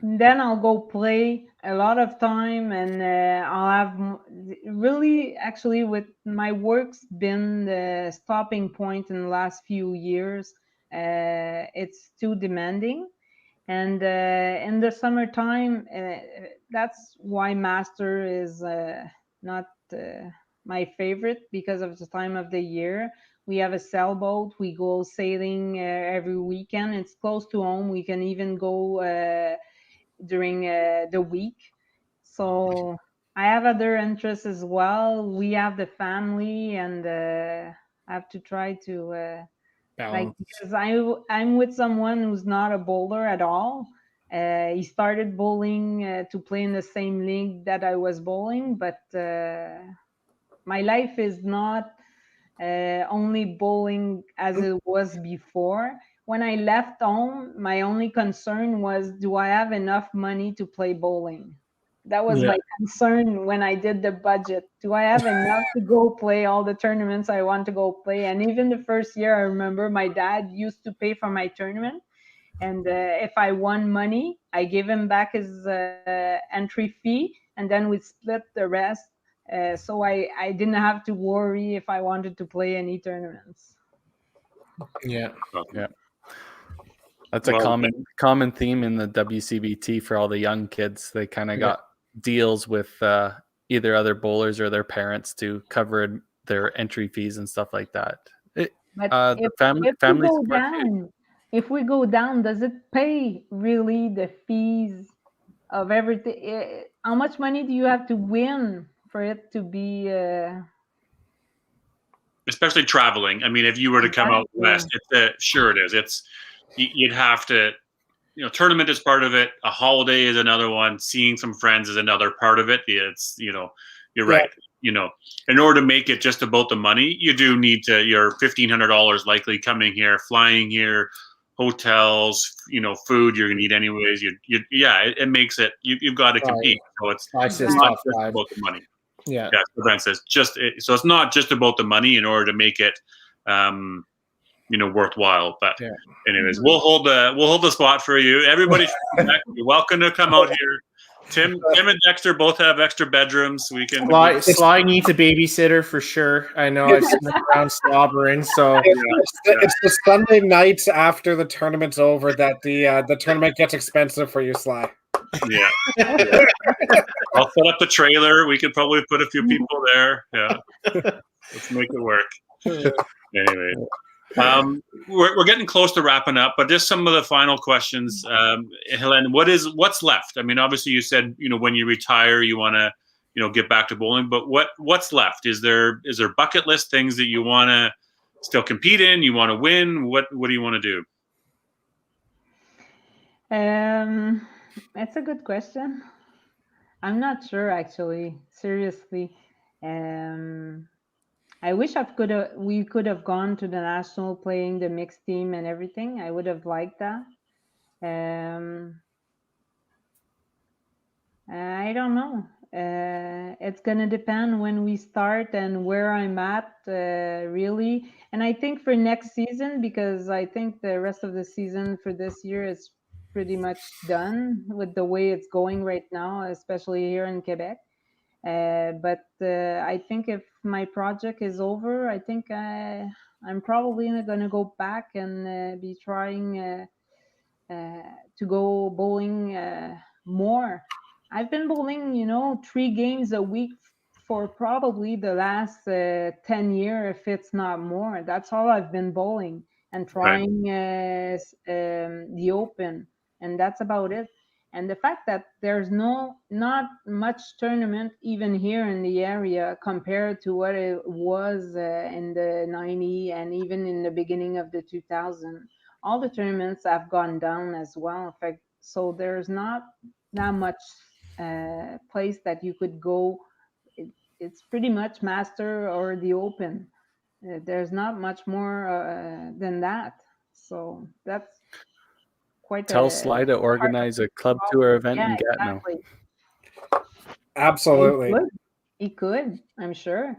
E: Then I'll go play a lot of time, and I'll have really, actually, with my work's been the stopping point in the last few years. It's too demanding, and in the summertime, that's why Master is not my favorite, because of the time of the year. We have a sailboat. We go sailing every weekend. It's close to home. We can even go during the week. So I have other interests as well. We have the family, and I have to try to because I'm with someone who's not a bowler at all. He started bowling to play in the same league that I was bowling, but my life is not only bowling as it was before. When I left home, my only concern was, do I have enough money to play bowling? That was my concern when I did the budget. Do I have enough to go play all the tournaments I want to go play? And even the first year, I remember my dad used to pay for my tournament. And if I won money, I gave him back his entry fee, and then we'd split the rest. So I didn't have to worry if I wanted to play any tournaments.
D: Yeah.
A: That's a common theme in the WCBT for all the young kids. They kind of got deals with either other bowlers or their parents to cover their entry fees and stuff like that.
E: But if we go down, does it pay really the fees of everything? How much money do you have to win for it to be?
B: Especially traveling. I mean, if you were to come out west, sure it is. You'd have to, tournament is part of it. A holiday is another one. Seeing some friends is another part of it. It's, you're right. In order to make it just about the money, you do need your $1,500 likely coming here, flying here, hotels, food you're gonna need anyways. It makes it. You've got to compete. So it's not just about the money.
D: Yeah.
B: So Ben says so it's not just about the money in order to make it, worthwhile. But anyways, we'll hold the spot for you. Everybody, you're welcome to come out here. Tim and Dexter both have extra bedrooms. We can.
D: Sly needs a babysitter for sure. I know I've seen him around slobbering. So
C: it's the Sunday nights after the tournament's over that the tournament gets expensive for you, Sly.
B: Yeah. I'll set up the trailer. We could probably put a few people there. Yeah. Let's make it work. Anyway. We're getting close to wrapping up, but just some of the final questions. Hélène, what's left? I mean, obviously you said, when you retire, you want to, get back to bowling, but what's left? Is there bucket list things that you want to still compete in? You want to win? What do you want to do?
E: That's a good question. I'm not sure, actually, seriously. I wish we could have gone to the national, playing the mixed team and everything. I would have liked that. I don't know. It's going to depend when we start and where I'm at, really. And I think for next season, because I think the rest of the season for this year is pretty much done with the way it's going right now, especially here in Quebec. But I think if my project is over, I think I'm probably going to go back and be trying to go bowling more. I've been bowling, 3 games a week for probably the last 10 years, if it's not more. That's all I've been bowling and trying the open, and that's about it. And the fact that there's not much tournament even here in the area compared to what it was in the 90s and even in the beginning of the 2000s, all the tournaments have gone down as well. In fact, so there's not that much place that you could go. It's pretty much Master or the Open. There's not much more than that. So that's quite
A: Tell Sly to organize a club tour event in Gatineau.
E: Exactly.
C: Absolutely.
E: He could, I'm sure.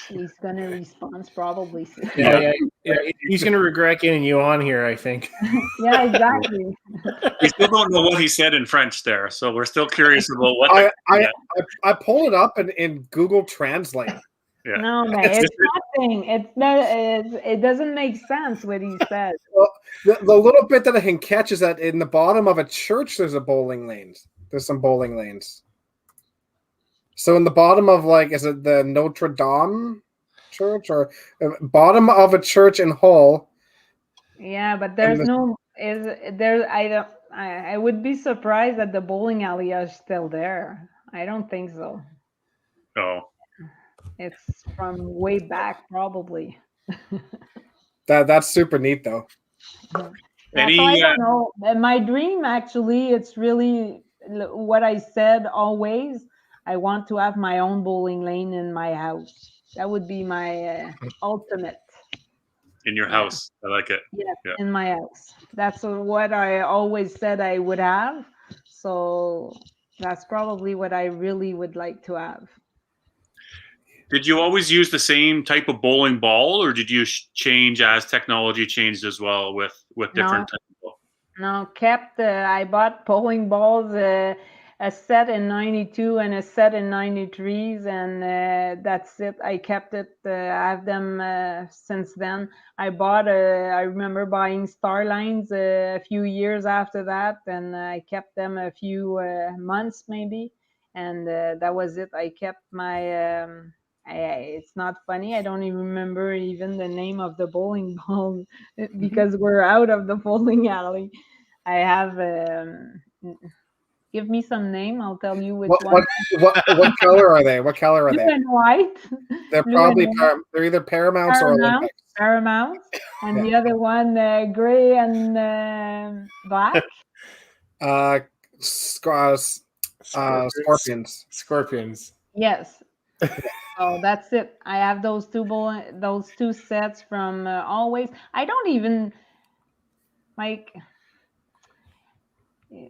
E: He's gonna respond probably soon.
D: Yeah. He's gonna regret getting you on here, I think.
E: Yeah, exactly.
B: We still don't know what he said in French there, so we're still curious about what.
C: I pulled it up in Google Translate.
B: Yeah.
E: No, man, it's nothing. It's not. It doesn't make sense what he said.
C: Well, the little bit that I can catch is that in the bottom of a church, there's bowling lanes. There's some bowling lanes. So in the bottom of, like, is it the Notre Dame church or bottom of a church in Hull?
E: Yeah, but there's no. Is there? I don't. I would be surprised that the bowling alley is still there. I don't think so.
B: Oh.
E: It's from way back, probably.
C: That's super neat, though.
E: So I don't know. My dream, actually, it's really what I said always. I want to have my own bowling lane in my house. That would be my ultimate.
B: In your house, I like it.
E: Yes, yeah. In my house. That's what I always said I would have. So that's probably what I really would like to have.
B: Did you always use the same type of bowling ball, or did you change as technology changed as well with different types of ball?
E: No, kept. I bought bowling balls, a set in 92 and a set in 93s, and that's it. I kept it. I have them since then. I remember buying Starlines a few years after that, and I kept them a few months maybe, and that was it. I kept my. It's not funny. I don't even remember even the name of the bowling ball because we're out of the bowling alley. I have. Give me some name. I'll tell you which one.
C: What color are they? What color are they?
E: Blue and white.
C: They're probably they're either Paramounts or Olympics.
E: Paramount, and the other one gray and black.
C: Scorpions.
D: Scorpions.
E: Yes. Oh, that's it. I have those two sets from always. I don't even like.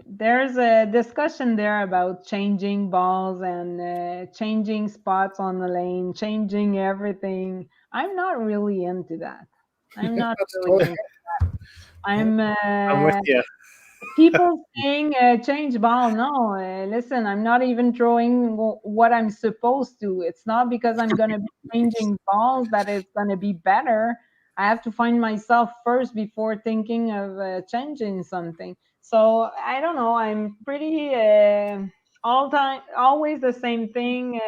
E: There's a discussion there about changing balls and changing spots on the lane, changing everything. I'm not really into that. I'm not really into that. I'm
D: with you.
E: People saying change ball. No, listen, I'm not even throwing what I'm supposed to. It's not because I'm going to be changing balls that it's going to be better. I have to find myself first before thinking of changing something. So I don't know. I'm pretty always the same thing.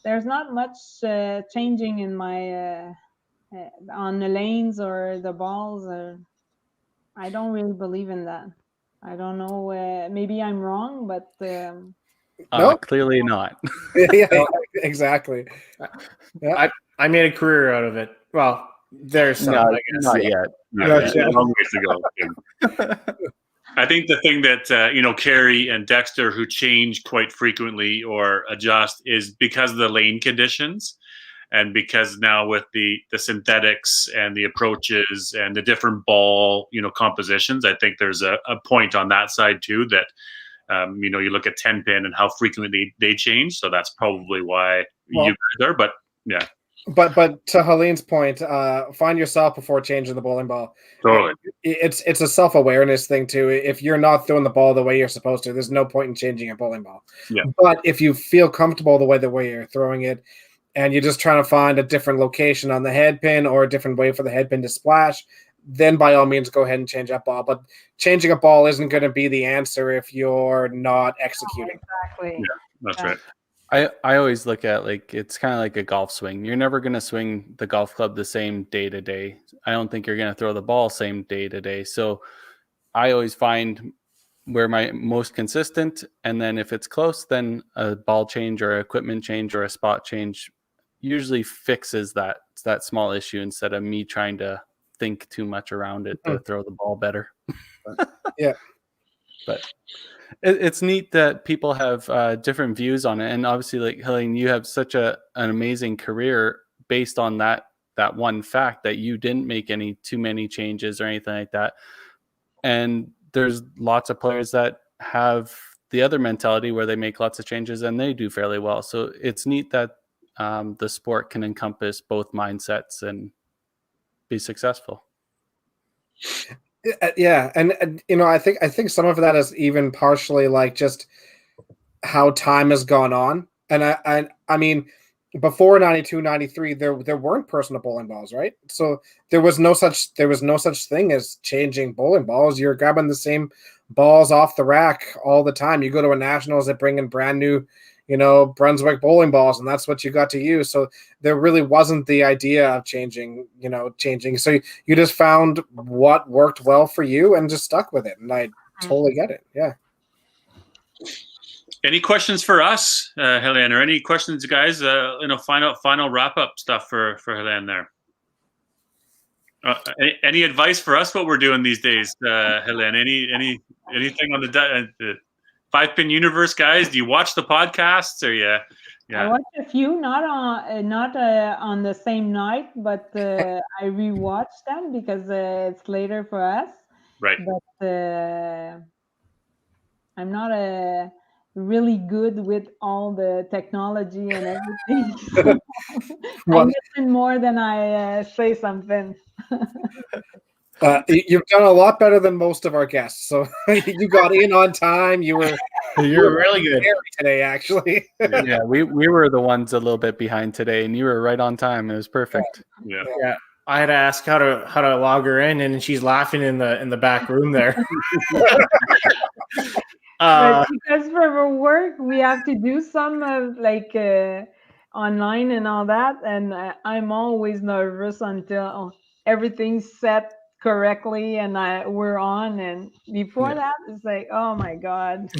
E: There's not much changing in my on the lanes or the balls. I don't really believe in that. I don't know. Maybe I'm wrong, but
C: no,
A: clearly not.
C: Yeah, exactly.
D: Yeah. I made a career out of it. Well, there's some, I guess.
A: Not yet.
B: Long ways to go. I think the thing that Carrie and Dexter, who change quite frequently or adjust, is because of the lane conditions. And because now with the synthetics and the approaches and the different ball, compositions, I think there's a point on that side too that, you look at 10 pin and how frequently they change. So that's probably why you guys are, but yeah.
C: But to Helene's point, find yourself before changing the bowling ball.
B: Totally.
C: It's a self-awareness thing too. If you're not throwing the ball the way you're supposed to, there's no point in changing a bowling ball.
B: Yeah.
C: But if you feel comfortable the way you're throwing it, and you're just trying to find a different location on the head pin or a different way for the head pin to splash, then by all means go ahead and change that ball. But changing a ball isn't going to be the answer if you're not executing.
E: Exactly.
B: Yeah, that's right.
A: I always look at like it's kind of like a golf swing. You're never going to swing the golf club the same day to day. I don't think you're going to throw the ball same day to day. So I always find where my most consistent, and then if it's close, then a ball change or equipment change or a spot change usually fixes that small issue instead of me trying to think too much around it to throw the ball better.
C: Yeah.
A: But it's neat that people have different views on it. And obviously, like Hélène, you have such an amazing career based on that one fact that you didn't make too many changes or anything like that. And there's lots of players that have the other mentality where they make lots of changes and they do fairly well. So it's neat that the sport can encompass both mindsets and be successful.
C: Yeah, and I think some of that is even partially like just how time has gone on. And I mean, before 92, 93, there weren't personal bowling balls, right? So there was no such thing as changing bowling balls. You're grabbing the same balls off the rack all the time. You go to a nationals that bring in brand new, Brunswick bowling balls, and that's what you got to use. So there really wasn't the idea of changing. So you just found what worked well for you and just stuck with it. And I totally get it. Yeah.
B: Any questions for us, Hélène, or any questions, guys? Final wrap up stuff for Hélène there. Any advice for us? What we're doing these days, Hélène? Anything on the 5-Pin Universe, guys? Do you watch the podcasts or yeah?
E: I watched a few, not on the same night, but I rewatched them because it's later for us.
B: Right.
E: But I'm not really good with all the technology and everything. So I listen more than I say something.
C: You've done a lot better than most of our guests. So you got in on time. You're
D: really good
C: today, actually.
A: Yeah, we were the ones a little bit behind today, and you were right on time. It was perfect.
B: Yeah.
D: I had to ask how to log her in, and she's laughing in the back room there.
E: But because for work we have to do some of online and all that, and I'm always nervous until everything's set correctly and we're on, and before that it's like, oh my god.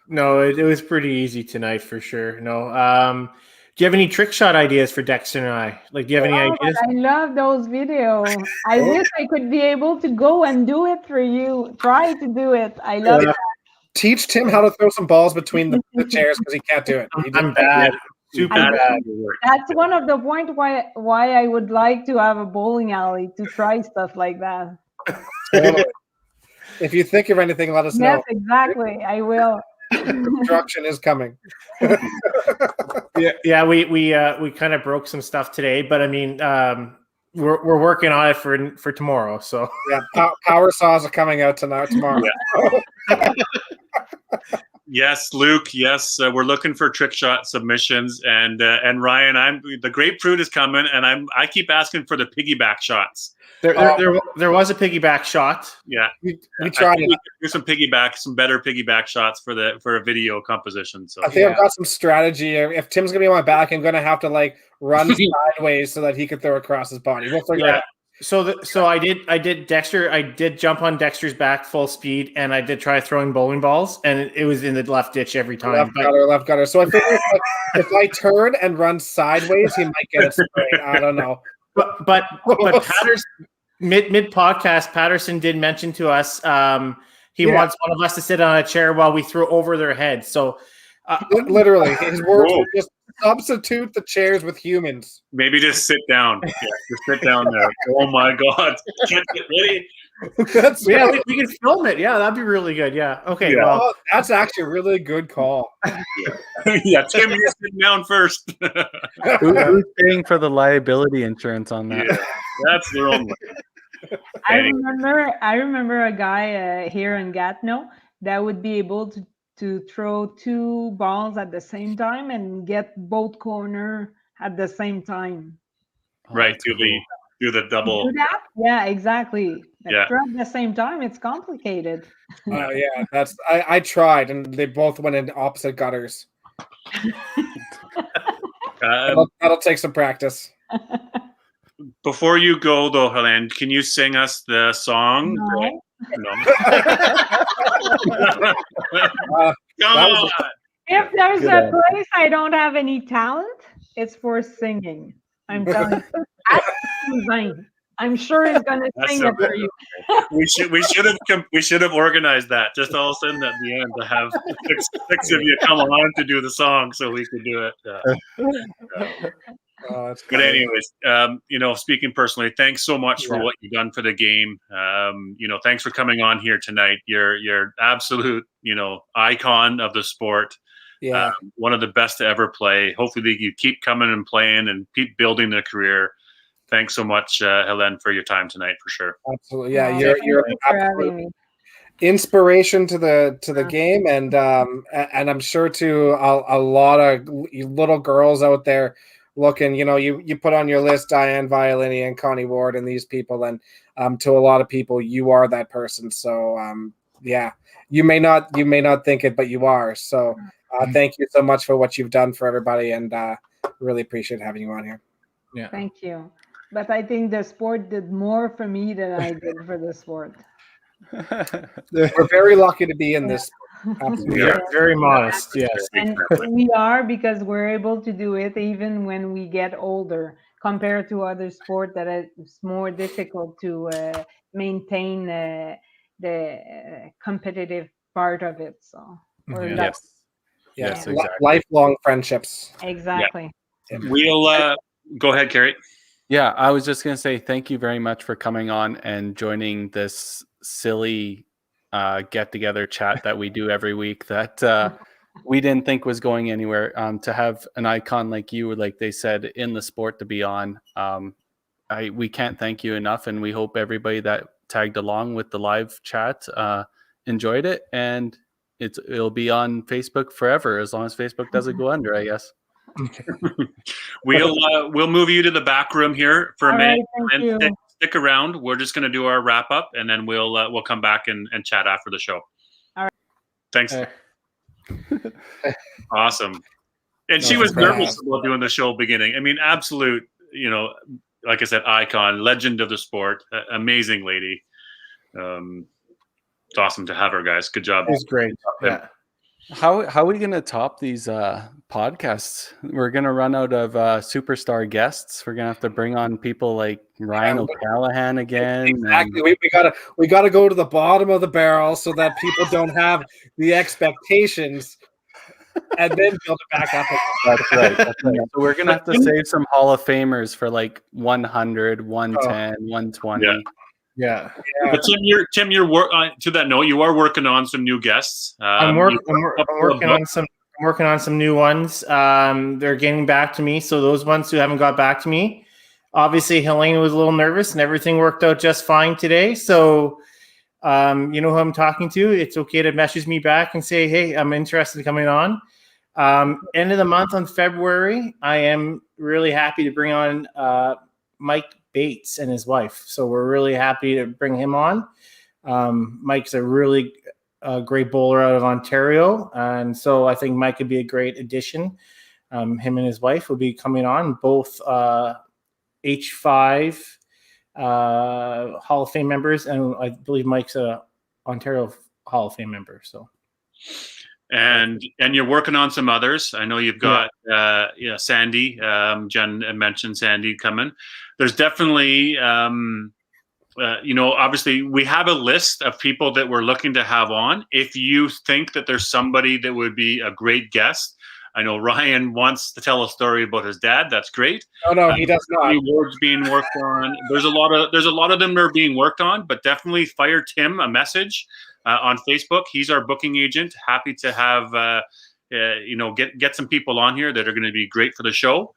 D: No, it was pretty easy tonight for sure. No. Do you have any trick shot ideas for Dexter and I? Like, do you have any ideas?
E: I love those videos. I wish I could be able to go and do it for you. Try to do it. I love that.
C: Teach Tim how to throw some balls between the chairs because he can't do it.
D: I'm bad. Super bad.
E: That's one of the points why I would like to have a bowling alley to try stuff like that.
C: If you think of anything, let us know.
E: Yes, exactly. I will.
C: Construction is coming.
D: Yeah. We kind of broke some stuff today, but I mean, we're working on it for tomorrow. So
C: yeah, power saws are coming out tomorrow.
B: Yeah. Yes, Luke. Yes, we're looking for trick shot submissions, and Ryan, the grapefruit is coming, and I keep asking for the piggyback shots.
D: There was a piggyback shot.
C: Yeah, we tried it.
B: Do some better piggyback shots for a video composition. So
C: I think I've got some strategy. If Tim's gonna be on my back, I'm gonna have to run sideways so that he can throw across his body. We'll figure it out.
D: So I did Dexter. I did jump on Dexter's back full speed, and I did try throwing bowling balls, and it was in the left ditch every time.
C: Left gutter. So I figured if I turn and run sideways, he might get it straight. I don't know.
D: But Patterson, mid podcast, Patterson did mention to us he wants one of us to sit on a chair while we throw over their heads. So
C: literally, his words were just substitute the chairs with humans.
B: Maybe just sit down. Yeah, just sit down there. Oh my God! Can't get ready.
D: We can film it. Yeah, that'd be really good. Yeah. Okay.
C: Yeah. Well, that's actually a really good call.
B: Yeah, Tim, you're sitting down first.
A: Who's paying for the liability insurance on that?
B: Yeah, that's their own.
E: I remember a guy here in Gatineau that would be able to throw two balls at the same time and get both corner at the same time.
B: Right, do the double.
E: Do that? Yeah, exactly.
B: Yeah.
E: Throw at the same time, it's complicated.
C: Yeah, I tried, and they both went in opposite gutters. That'll take some practice.
B: Before you go, though, Hélène, can you sing us the song?
E: No.
B: Come on.
E: If there's
A: Good
E: a
A: answer.
E: place I don't have any talent, it's for singing. I'm telling you. Ask Suzanne. I'm sure he's gonna
B: That's
E: sing
B: so
E: it for
B: good.
E: you.
B: We should have organized that just all of a sudden at the end to have six of you come on to do the song so we could do it.
C: Oh, that's
B: But
C: funny.
B: anyways, speaking personally, thanks so much for
C: Yeah.
B: what you've done for the game. Thanks for coming on here tonight. You're absolute, icon of the sport.
C: Yeah.
B: One of the best to ever play. Hopefully you keep coming and playing and keep building a career. Thanks so much, Hélène, for your time tonight, for sure.
C: Absolutely. Yeah,
E: Oh,
C: you're
E: thank you for
C: absolute
E: having me.
C: inspiration to the game, and I'm sure to a lot of little girls out there looking. You put on your list Diane Violini and Connie Ward and these people, and to a lot of people, you are that person. So yeah, you may not think it, but you are. So thank you so much for what you've done for everybody, and really appreciate having you on here.
D: Yeah.
E: Thank you. But I think the sport did more for me than I did for the sport.
C: We're very lucky to be in this. Absolutely.
B: Yeah.
D: Very modest. Yes.
E: And we are, because we're able to do it even when we get older, compared to other sport that it's more difficult to maintain the competitive part of it. So we're
D: Yeah.
E: lucky.
A: Yes,
C: Li-
A: exactly.
C: lifelong friendships.
E: Exactly.
B: We'll go ahead, Carrie.
A: Yeah, I was just going to say thank you very much for coming on and joining this silly get-together chat that we do every week that we didn't think was going anywhere. To have an icon like you, like they said, in the sport to be on, we can't thank you enough, and we hope everybody that tagged along with the live chat enjoyed it, and it'll be on Facebook forever, as long as Facebook doesn't go under, I guess.
B: We'll move you to the back room here for a
E: All
B: minute,
E: right, thank
B: and
E: you.
B: stick around. We're just going to do our wrap up, and then we'll come back and chat after the show.
E: All right.
B: Thanks. Awesome. And she
C: No,
B: was
C: it's bad.
B: nervous about doing the show beginning. I mean, absolute, like I said, icon, legend of the sport, amazing lady. It's awesome to have her, guys. Good job.
D: It was great. Yeah.
A: How are we going to top these podcasts? We're going to run out of superstar guests. We're going to have to bring on people like Ryan O'Callahan again.
C: Exactly. We gotta go to the bottom of the barrel so that people don't have the expectations, and then build it back up.
A: That's right. That's right. So we're going to have to save some Hall of Famers for like 100, 110, 120.
B: Yeah.
D: Yeah.
B: But Tim, you're to that note, you are working on some new guests.
D: I'm working on some new ones. They're getting back to me. So those ones who haven't got back to me, obviously Hélène was a little nervous and everything worked out just fine today. So you know who I'm talking to. It's okay to message me back and say, hey, I'm interested in coming on. End of the month on February, I am really happy to bring on Mike Bates and his wife. So we're really happy to bring him on. Mike's a really great bowler out of Ontario. And so I think Mike could be a great addition. Him and his wife will be coming on, both H5 Hall of Fame members. And I believe Mike's a Ontario Hall of Fame member. So.
B: And you're working on some others. I know you've got Sandy. Jen mentioned Sandy coming. There's definitely, obviously we have a list of people that we're looking to have on. If you think that there's somebody that would be a great guest, I know Ryan wants to tell a story about his dad. That's great.
C: No, he does not.
B: Awards being worked on. There's a lot of them that are being worked on, but definitely fire Tim a message on Facebook. He's our booking agent. Happy to have get some people on here that are going to be great for the show.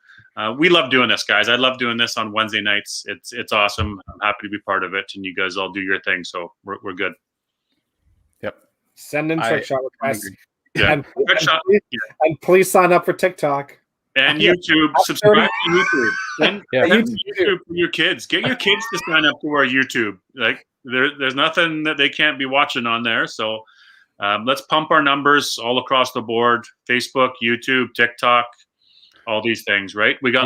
B: We love doing this, guys. I love doing this on Wednesday nights. It's awesome. I'm happy to be part of it, and you guys all do your thing. So we're good.
A: Yep.
C: Send in trick shot requests.
B: Yeah.
C: And please sign up for TikTok.
B: And YouTube, subscribe to YouTube. Send YouTube for your kids. Get your kids to sign up to our YouTube. Like there's nothing that they can't be watching on there. So let's pump our numbers all across the board: Facebook, YouTube, TikTok, all these things. Right? We got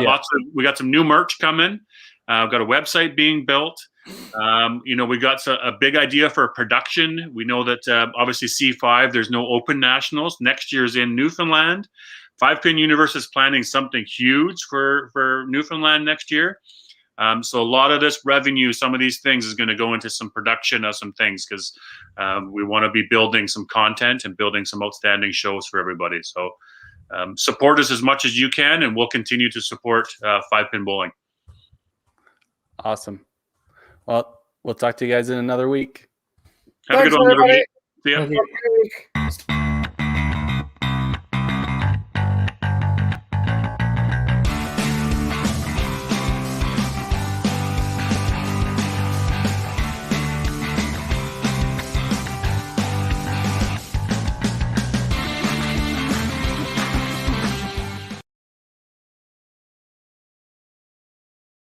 B: we got some new merch coming. We've got a website being built. We got a big idea for production. We know that obviously C5, there's no open nationals. Next year's in Newfoundland. 5-Pin Universe is planning something huge for Newfoundland next year. So a lot of this revenue, some of these things is going to go into some production of some things because we want to be building some content and building some outstanding shows for everybody. So support us as much as you can, and we'll continue to support 5-Pin Bowling.
A: Awesome. Well, we'll talk to you guys in another week.
B: Have a good one, everybody. See ya.
D: Okay.